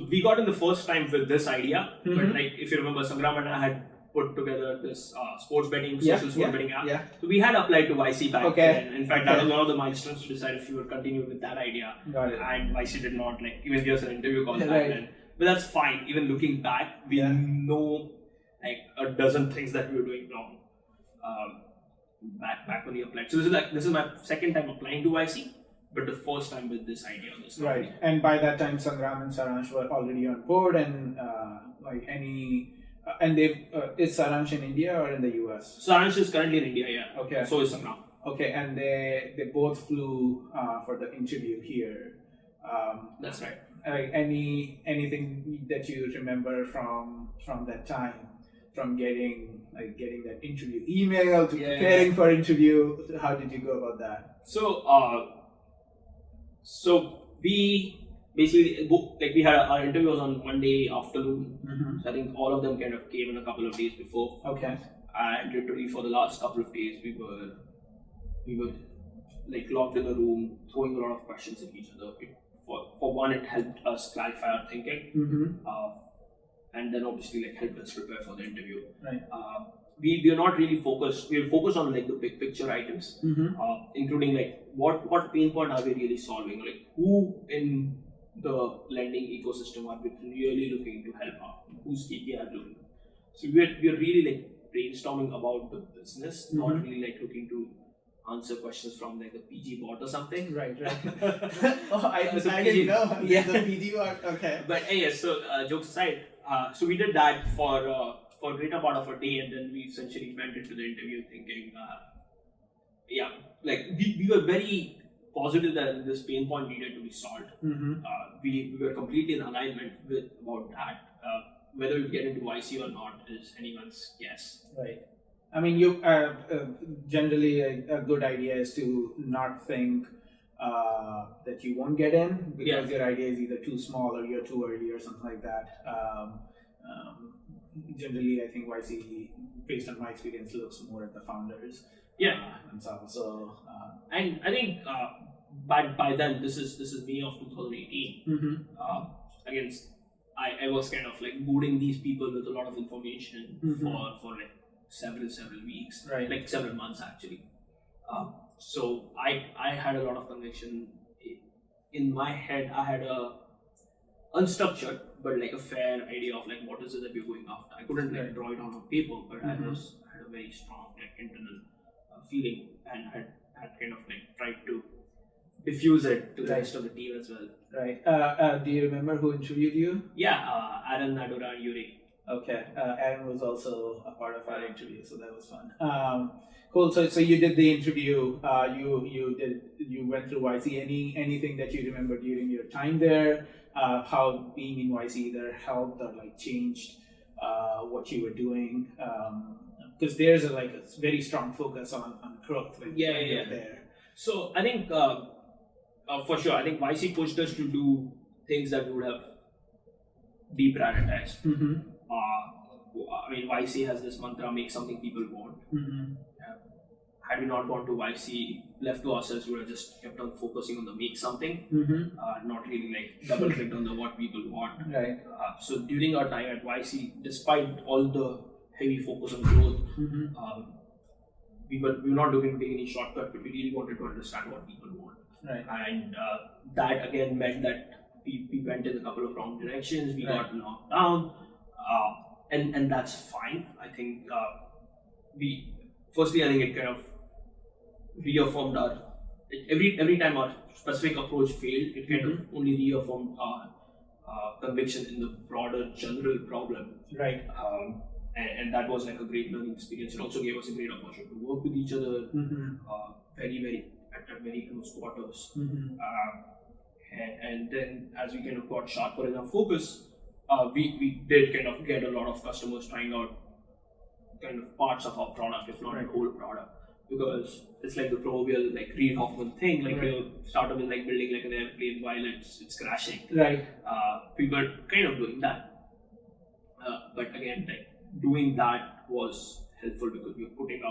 we got in the first time with this idea, but like if you remember, Sangram and I had put together this sports betting, social sports betting app. Yeah. So we had applied to YC back then. In fact, that was one of the milestones to decide if we would continue with that idea. Got it. And YC did not, like, even give us an interview call back then. But that's fine. Even looking back, we know like a dozen things that we were doing wrong back when we applied. So this is my second time applying to YC, but the first time with this idea on this company. Right. And by that time, Sangram and Saransh were already on board, and and they is Saransh in India or in the US? Saransh is currently in India, yeah. Okay. So is Sangram. Okay, and they both flew for the interview here. That's right. Anything that you remember from that time, from getting that interview email to preparing for interview? How did you go about that? So we basically we had our interview was on Monday afternoon. Mm-hmm. So I think all of them kind of came in a couple of days before. Okay. And literally for the last couple of days we were like locked in the room, throwing a lot of questions at each other. For one, it helped us clarify our thinking, and then obviously helped us prepare for the interview. Right. We are not really focused. We are focused on the big picture items, including what pain point are we really solving? Who in the lending ecosystem are we really looking to help out? Whose KPI are looking? So we are really brainstorming about the business, not really looking to answer questions from the PG bot or something. Right. Oh, I didn't know. Yeah. The PG bot. Okay. But yes, so jokes aside, so we did that for a greater part of a day, and then we essentially went into the interview thinking, we were very positive that this pain point needed to be solved. We were completely in alignment about that. Whether we get into YC or not is anyone's guess. Right. I mean, you generally a good idea is to not think that you won't get in because your idea is either too small or you're too early or something like that. Generally, I think YC, based on my experience, looks more at the founders. Themselves. So, and I think by then, this is May of 2018. Again, I was kind of boarding these people with a lot of information for several weeks, right? Several months actually. So I had a lot of conviction in my head. I had a unstructured but a fair idea of what is it that we're going after. I couldn't draw it on paper, but I had a very strong internal feeling and had kind of tried to diffuse it to the rest of the team as well. Right. Do you remember who interviewed you? Yeah, Aaron, Nadora, and Yuri. Okay. Aaron was also a part of our interview, so that was fun. Cool. So you did the interview. You went through YC. Anything that you remember during your time there? How being in YC either helped or changed what you were doing? Because there's a very strong focus on growth. There. So I think for sure, I think YC pushed us to do things that would have deprioritized. I mean, YC has this mantra: make something people want. Had we not gone to YC, left to ourselves, we would have just kept on focusing on the make something, not really double clicked on the what people want. Right. So during our time at YC, despite all the heavy focus on growth, we were not looking to take any shortcut, but we really wanted to understand what people want. Right. And that again meant that we went in a couple of wrong directions. We got knocked down, and that's fine. I think firstly, I think it kind of reaffirmed our every time our specific approach failed, it kind of only reaffirmed our conviction in the broader general problem. Right. And that was a great learning experience. It also gave us a great opportunity to work with each other, at very close quarters. And then as we kind of got sharper in our focus, we did kind of get a lot of customers trying out kind of parts of our product, if not the whole product, because it's the proverbial Reid Hoffman thing. You start with building an airplane while it's crashing. Right. We were kind of doing that, but again, doing that was helpful because we were putting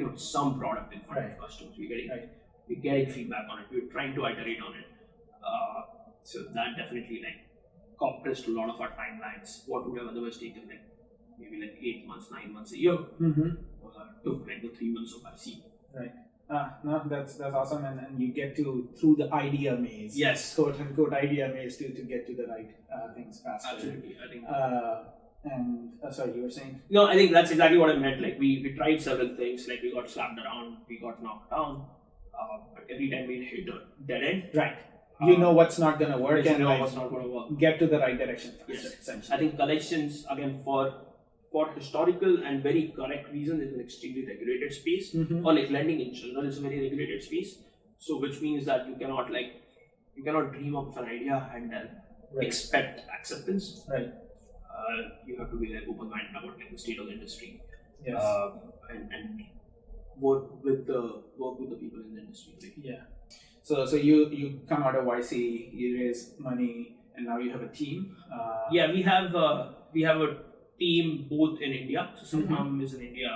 out some product in front of customers. We're getting feedback on it. We're trying to iterate on it. So that definitely compressed a lot of our timelines. What would have otherwise taken maybe 8 months, 9 months, a year, took the 3 months of YC. Right. No, that's awesome, and you get through the idea maze. Yes. Quote unquote idea maze to get to the right things faster. Absolutely, I think. And sorry, you were saying? No, I think that's exactly what I meant. We tried several things. We got slapped around, we got knocked down, but every time we hit a dead end. Right. You know what's not going to work, and what's not going to work. Get to the right direction faster. Yes. I think collections again for for historical and very correct reasons, it's an extremely regulated space, or like lending in general is a very regulated space. So which means that you cannot dream up of an idea and then expect acceptance. Right. You have to be like open-minded about like the state of the industry, Yes. and work with the people in the industry. Right? Yeah. So you come out of YC, you raise money, and now you have a team. Yeah, we have a team both in India. So Sangram is in India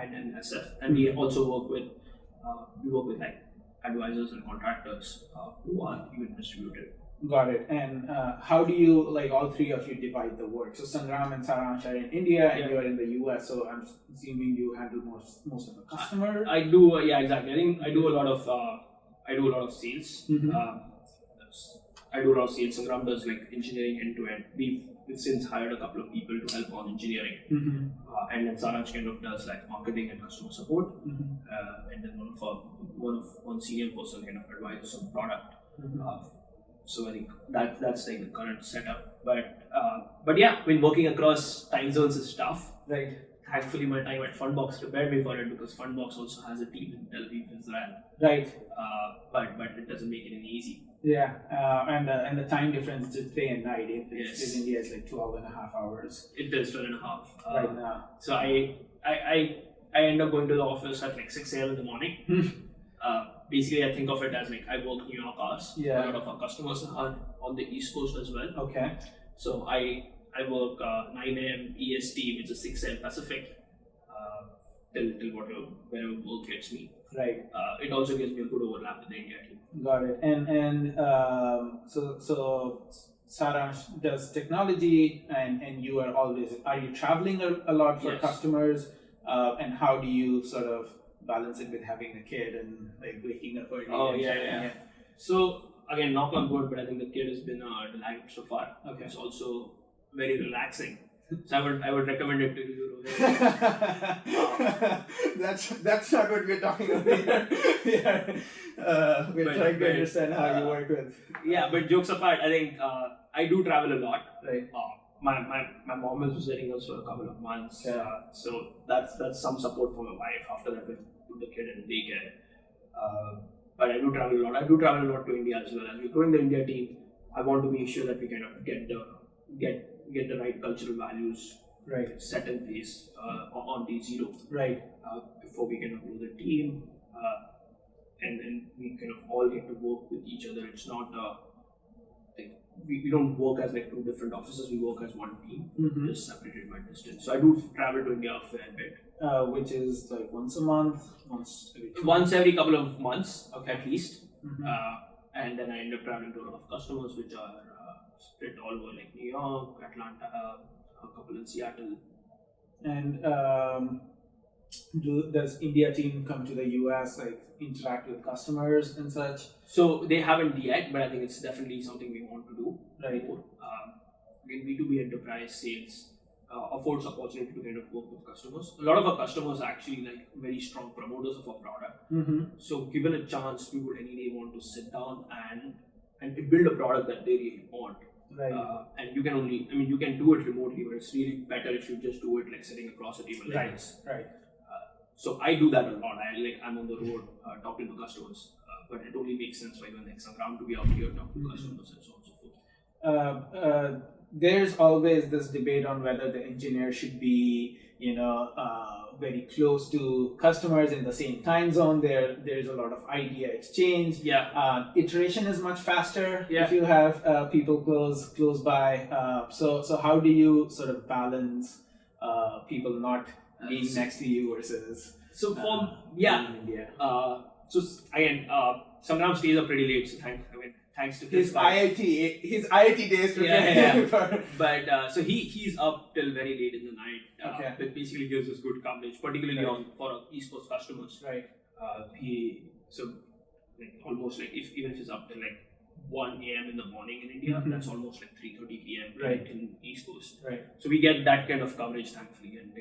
and in SF, and we also work with like advisors and contractors who are even distributed. Got it. And how do you, like, all three of you divide the work? So Sangram and Saransh are in India, and you're in the US. So I'm assuming you handle most of the customer. I do. Yeah, exactly. I think I do a lot of sales. I do a lot of sales. Sangram does like engineering end to end. We've since hired a couple of people to help on engineering, and then Saransh kind of does like marketing and customer support, and then one senior person kind of advises on product. So I think that's like the current setup. But yeah, when working across time zones is tough. Right. Thankfully, my time at Fundbox prepared me for it, because Fundbox also has a team in Tel Aviv, Israel. Right. But it doesn't make it any easy. Yeah, and the time difference is day and night. In India, it's like 12.5 hours. It is 12.5 right now. So I end up going to the office at like 6 a.m. in the morning. Basically, I think of it as like I work New York hours. Yeah. A lot of our customers are on the East Coast as well. Okay. So I work 9 a.m. EST, which is 6 a.m. Pacific, till wherever work gets me. Right. It also gives me a good overlap with the India team. Got it. And so Saransh does technology, and you are you traveling a lot for customers? And how do you sort of balance it with having a kid and like waking up early? Oh yeah. So again, knock on wood, but I think the kid has been a delight so far. Okay. It's also very relaxing. So I would recommend it to you. That's not what we're talking about here. We're trying to understand how you work with. Yeah, but jokes apart, I think I do travel a lot. Right. My mom is visiting us for a couple of months. Yeah. So that's some support for my wife. After that, we put the kid in daycare. But I do travel a lot. I do travel a lot to India as well. As we're growing the India team, I want to make sure that we kind of get the right cultural values set in place on day zero. Right. Before we kind of grow the team, and then we kind of all get to work with each other. It's not like we don't work as like two different offices. We work as one team, just separated by distance. So I do travel to India a fair bit. Which is like once a month, once every couple of months, at least. And then I end up traveling to a lot of customers, which are spread all over like New York, Atlanta, a couple in Seattle. And does India team come to the US, like interact with customers and such? So they haven't yet, but I think it's definitely something we want to do. Right. More. Again, B2B enterprise sales affords opportunity to kind of work with customers. A lot of our customers are actually like very strong promoters of our product. So given a chance, we would any day want to sit down and build a product that they really want. Right. And you can do it remotely, but it's really better if you just do it like sitting across a table like this. Right. So I do that a lot. I'm on the road talking to customers, but it only makes sense when like Sangram to be out here talking to customers and so on and so forth. There's always this debate on whether the engineer should be, very close to customers in the same time zone. There's a lot of idea exchange. Yeah. Iteration is much faster if you have people close by. So how do you sort of balance people not being next to you versus in India? So again, sometimes stays up pretty late. So thanks to his IIT days. But so he's up till very late in the night. That basically gives us good coverage, particularly for our East Coast customers. Right. Almost like even if he's up till like 1 a.m. in the morning in India, that's almost like 3:30 p.m. In East Coast. Right. So we get that kind of coverage, thankfully, and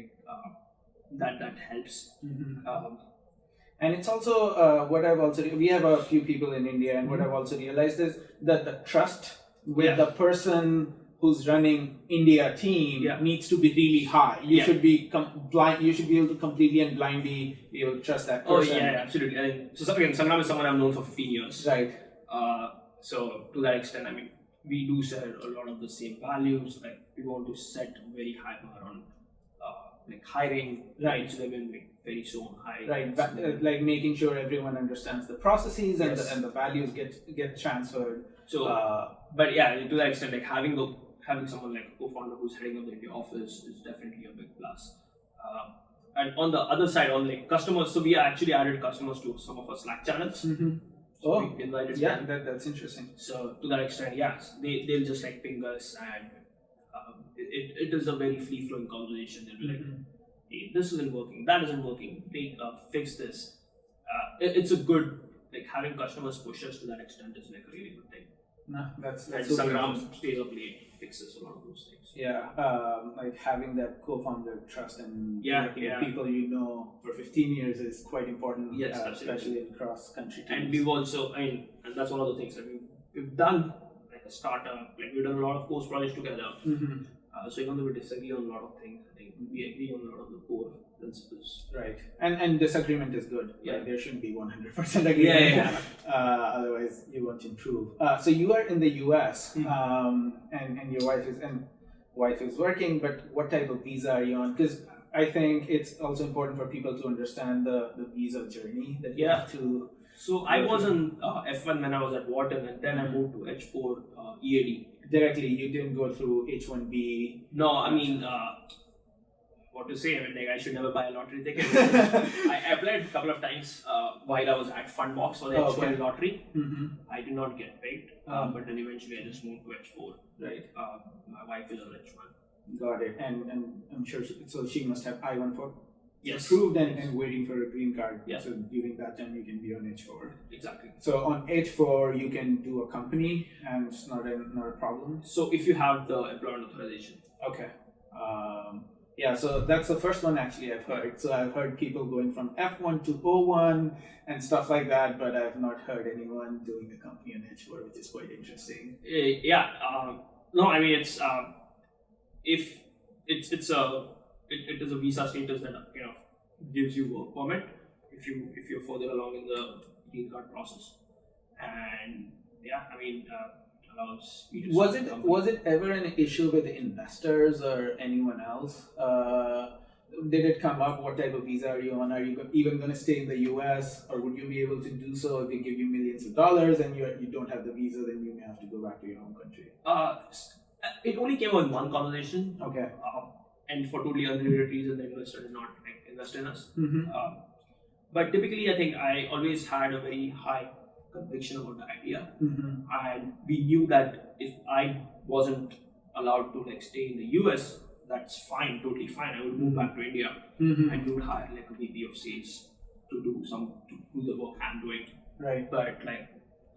that helps. And it's also we have a few people in India, and what I've also realized is that the trust with the person who's running India team needs to be really high. You should be blind. You should be able to completely and blindly be able to trust that person. Oh yeah, absolutely. So again, Sangram is someone I've known for 15 years. Right. So to that extent, I mean, we do share a lot of the same values. Like we want to set very high bar on like hiring, right? So they've been very so high. Right. Like making sure everyone understands the processes and the values get transferred. So, but yeah, to that extent, like having someone like a co-founder who's heading up the India office is definitely a big plus. And on the other side, on like customers, so we actually added customers to some of our Slack channels. Mm-hmm. So we invited them. That's interesting. So to that extent, yes, they'll just like ping us, and it is a very free flowing conversation. They'll be like, hey, this isn't working, that isn't working, fix this. It's a good, like having customers push us to that extent is like a really good thing. No, that's and Sangram stays up late, fixes a lot of those things. Yeah, like having that co-founder trust and people you know for 15 years is quite important. Yes, especially in cross-country teams. And we've also, and that's one of the things that we've done, like a startup, like we've done a lot of course projects together. Mm-hmm. So even though we disagree on a lot of things, I think we agree on a lot of the core principles. Right, and disagreement is good. Yeah, right? There shouldn't be 100% agreement. Otherwise, you won't improve. So you are in the US, and your wife is working. But what type of visa are you on? Because I think it's also important for people to understand the visa journey that you have to. So I was on F1 when I was at Wharton, and then I moved to H4 EAD. Directly, you didn't go through H1B. No, I mean, what to say? I mean, like I should never buy a lottery ticket. I applied a couple of times while I was at Fundbox for the H1 lottery. Mm-hmm. I did not get picked, but then eventually I just moved to H4. Right. My wife is on H1. Got it. And I'm sure she must have I-14 yes. approved and waiting for a green card. Yeah. So during that time you can be on H4. Exactly. So on H4 you can do a company and it's not a problem. So if you have the employment authorization. Okay. So that's the first one actually I've heard. So I've heard people going from F1 to O1 and stuff like that, but I've not heard anyone doing a company on H4, which is quite interesting. No, I mean it's if it is a visa status that gives you work permit if you're further along in the green card process, and allows you to was it ever an issue with investors or anyone else? Did it come up? What type of visa are you on? Are you even going to stay in the US, or would you be able to do so if they give you millions of dollars and you don't have the visa? Then you may have to go back to your home country. It only came on one conversation. Okay. And for totally unrelated reason, the investor did not invest in us. Mm-hmm. But typically, I think I always had a very high conviction about the idea, and we knew that if I wasn't allowed to stay in the US, that's fine, totally fine. I would move back to India, and we would hire a VP of sales to do the work I'm doing. Right. But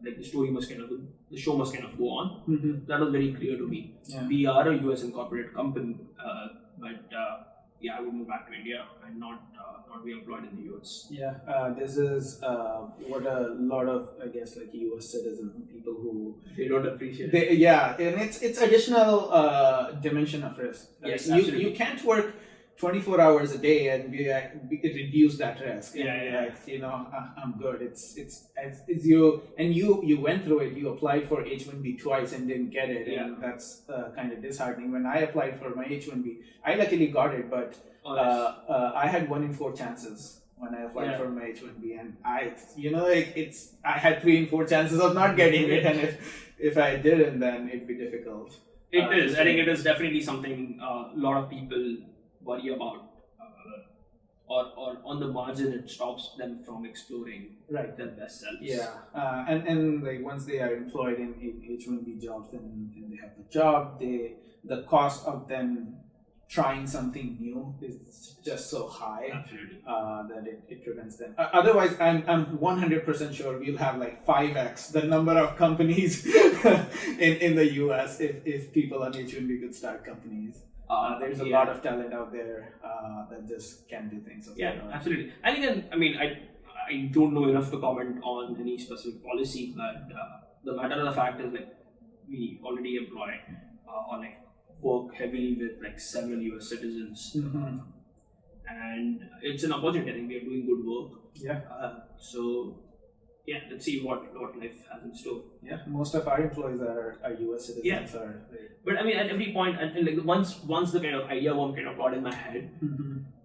the show must kind of go on. That was very clear to me. Yeah. We are a US incorporated company, but I would move back to India and not be employed in the US. Yeah, this is what a lot of US citizens, people who they don't appreciate. And it's additional dimension of risk. Yes, you can't work 24 hours a day and reduce that risk. I'm good. It's you, and you went through it. You applied for H1B twice and didn't get it, and that's kind of disheartening. When I applied for my H1B, I luckily got it, but I had 1 in 4 chances when I applied for my H1B, and I had 3 in 4 chances of not getting it, and if I didn't, then it'd be difficult. It is. I think it is definitely something a lot of people worry about, or on the margin it stops them from exploring their best selves. Yeah, and once they are employed in H1B jobs, then they have the job. The cost of them trying something new is just so high that it prevents them. Otherwise, I'm 100% sure we'll have 5x the number of companies in the US if people on H1B could start companies. There's a lot of talent out there that just can do things. Absolutely. I think, I don't know enough to comment on any specific policy, but the matter of the fact is we already employ or like work heavily with like several US citizens. And it's an opportunity. I think we are doing good work. Yeah. So yeah, let's see what life has in store. Yeah, most of our employees are US citizens. Yeah. But I mean, at every point, and like once the kind of idea one kind of got in my head,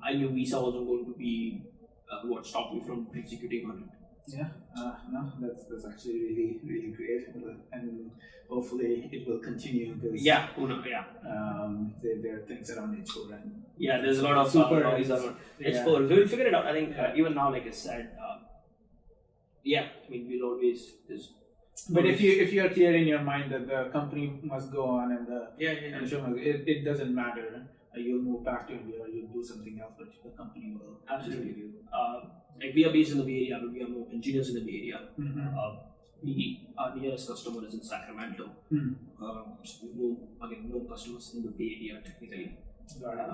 I knew visa wasn't going to be what stopped me from executing on it. Yeah, no, that's actually really, really great, and hopefully it will continue because there are things around H4 and there's a lot of noise around H4. We will figure it out. I think even now, like I said, I mean we'll always. But if you are clear in your mind that the company must go on and the show must, it doesn't matter. You'll move back to India or you'll do something else, but the company will absolutely. Like we are based in the Bay Area, but we are more engineers in the Bay Area. Our nearest customer is in Sacramento. So we no customers in the Bay Area technically.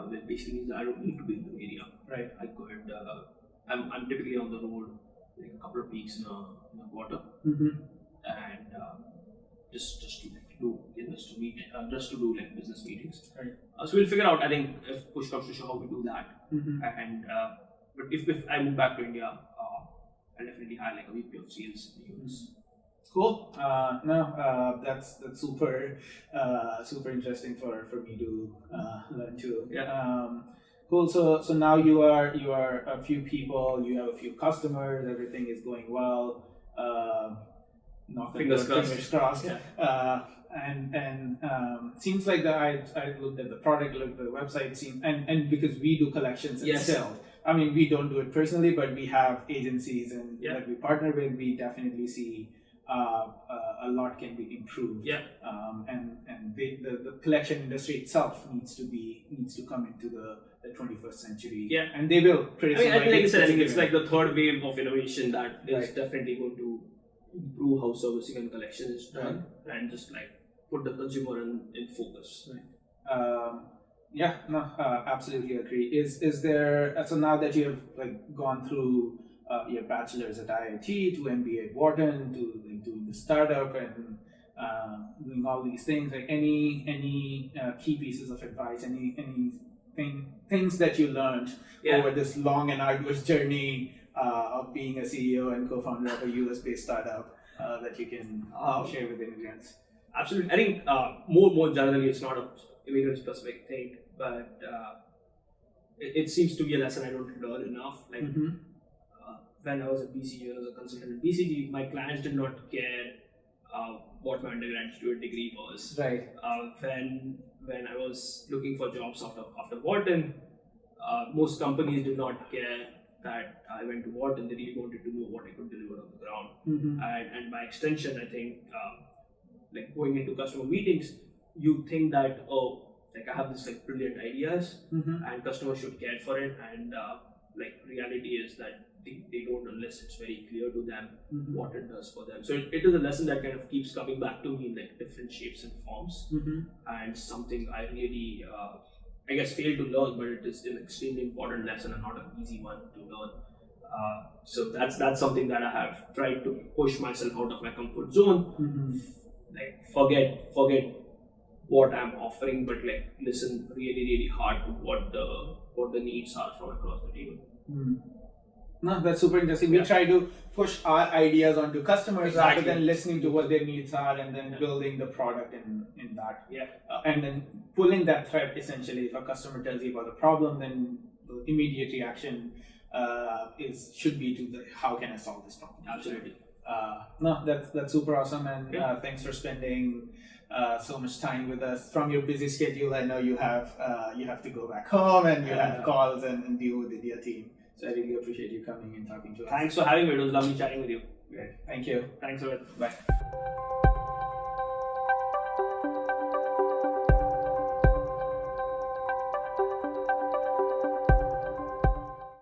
Which basically means I don't need to be in the Bay Area. Right. I could. I'm typically on the road like a couple of weeks in a quarter, and just to do just to do like business meetings. Right. So we'll figure out. I think if push comes to shove, how we do that. And but if I move back to India, I'll definitely hire like a VP of sales in the US. Cool. That's super interesting for me to learn too. Yeah. Cool. So now you are a few people. You have a few customers. Everything is going well. Fingers crossed. Yeah. And seems like I looked at the product, looked at the website, and because we do collections at Stilt. I mean, we don't do it personally, but we have agencies that we partner with. We definitely see a lot can be improved. Yeah. And the collection industry itself needs to come into the 21st century. Yeah. And they will pretty soon. Like you said, I think it's like the third wave of innovation that is definitely going to improve how servicing and collection is done, and just like put the consumer in focus. Right. Absolutely agree. Is there so now that you have like gone through your bachelor's at IIT to MBA at Wharton to like doing the startup and doing all these things, like any key pieces of advice, things that you learned over this long and arduous journey of being a CEO and co-founder of a US-based startup that you can share with immigrants? Absolutely. I think more generally, it's not a immigrant-specific thing, but it seems to be a lesson I don't learn enough. Like when I was at BCG, as a consultant at BCG, my clients did not care what my undergraduate degree was. Right. When I was looking for jobs after Wharton, most companies did not care that I went to Wharton. They really wanted to know what I could deliver on the ground. And by extension, I think like going into customer meetings, you think that like I have this like brilliant ideas and customers should care for it, and like reality is that they don't unless it's very clear to them what it does for them. So it is a lesson that kind of keeps coming back to me in like different shapes and forms, and something I really I guess failed to learn, but it is an extremely important lesson and not an easy one to learn. So that's something that I have tried to push myself out of my comfort zone. Like forget what I'm offering, but like listen really, really hard to what the needs are from across the table. No, that's super interesting. We try to push our ideas onto customers rather than listening to what their needs are and then building the product in that. And then pulling that thread essentially. If a customer tells you about a problem, then the immediate reaction should be to how can I solve this problem? Absolutely. No, that's super awesome, and thanks for spending so much time with us from your busy schedule. I know you have to go back home and you have calls and deal with the India team. So I really appreciate you coming and talking to us. Thanks for having me. It was lovely chatting with you. Great. Thank you. Thanks a lot. Bye.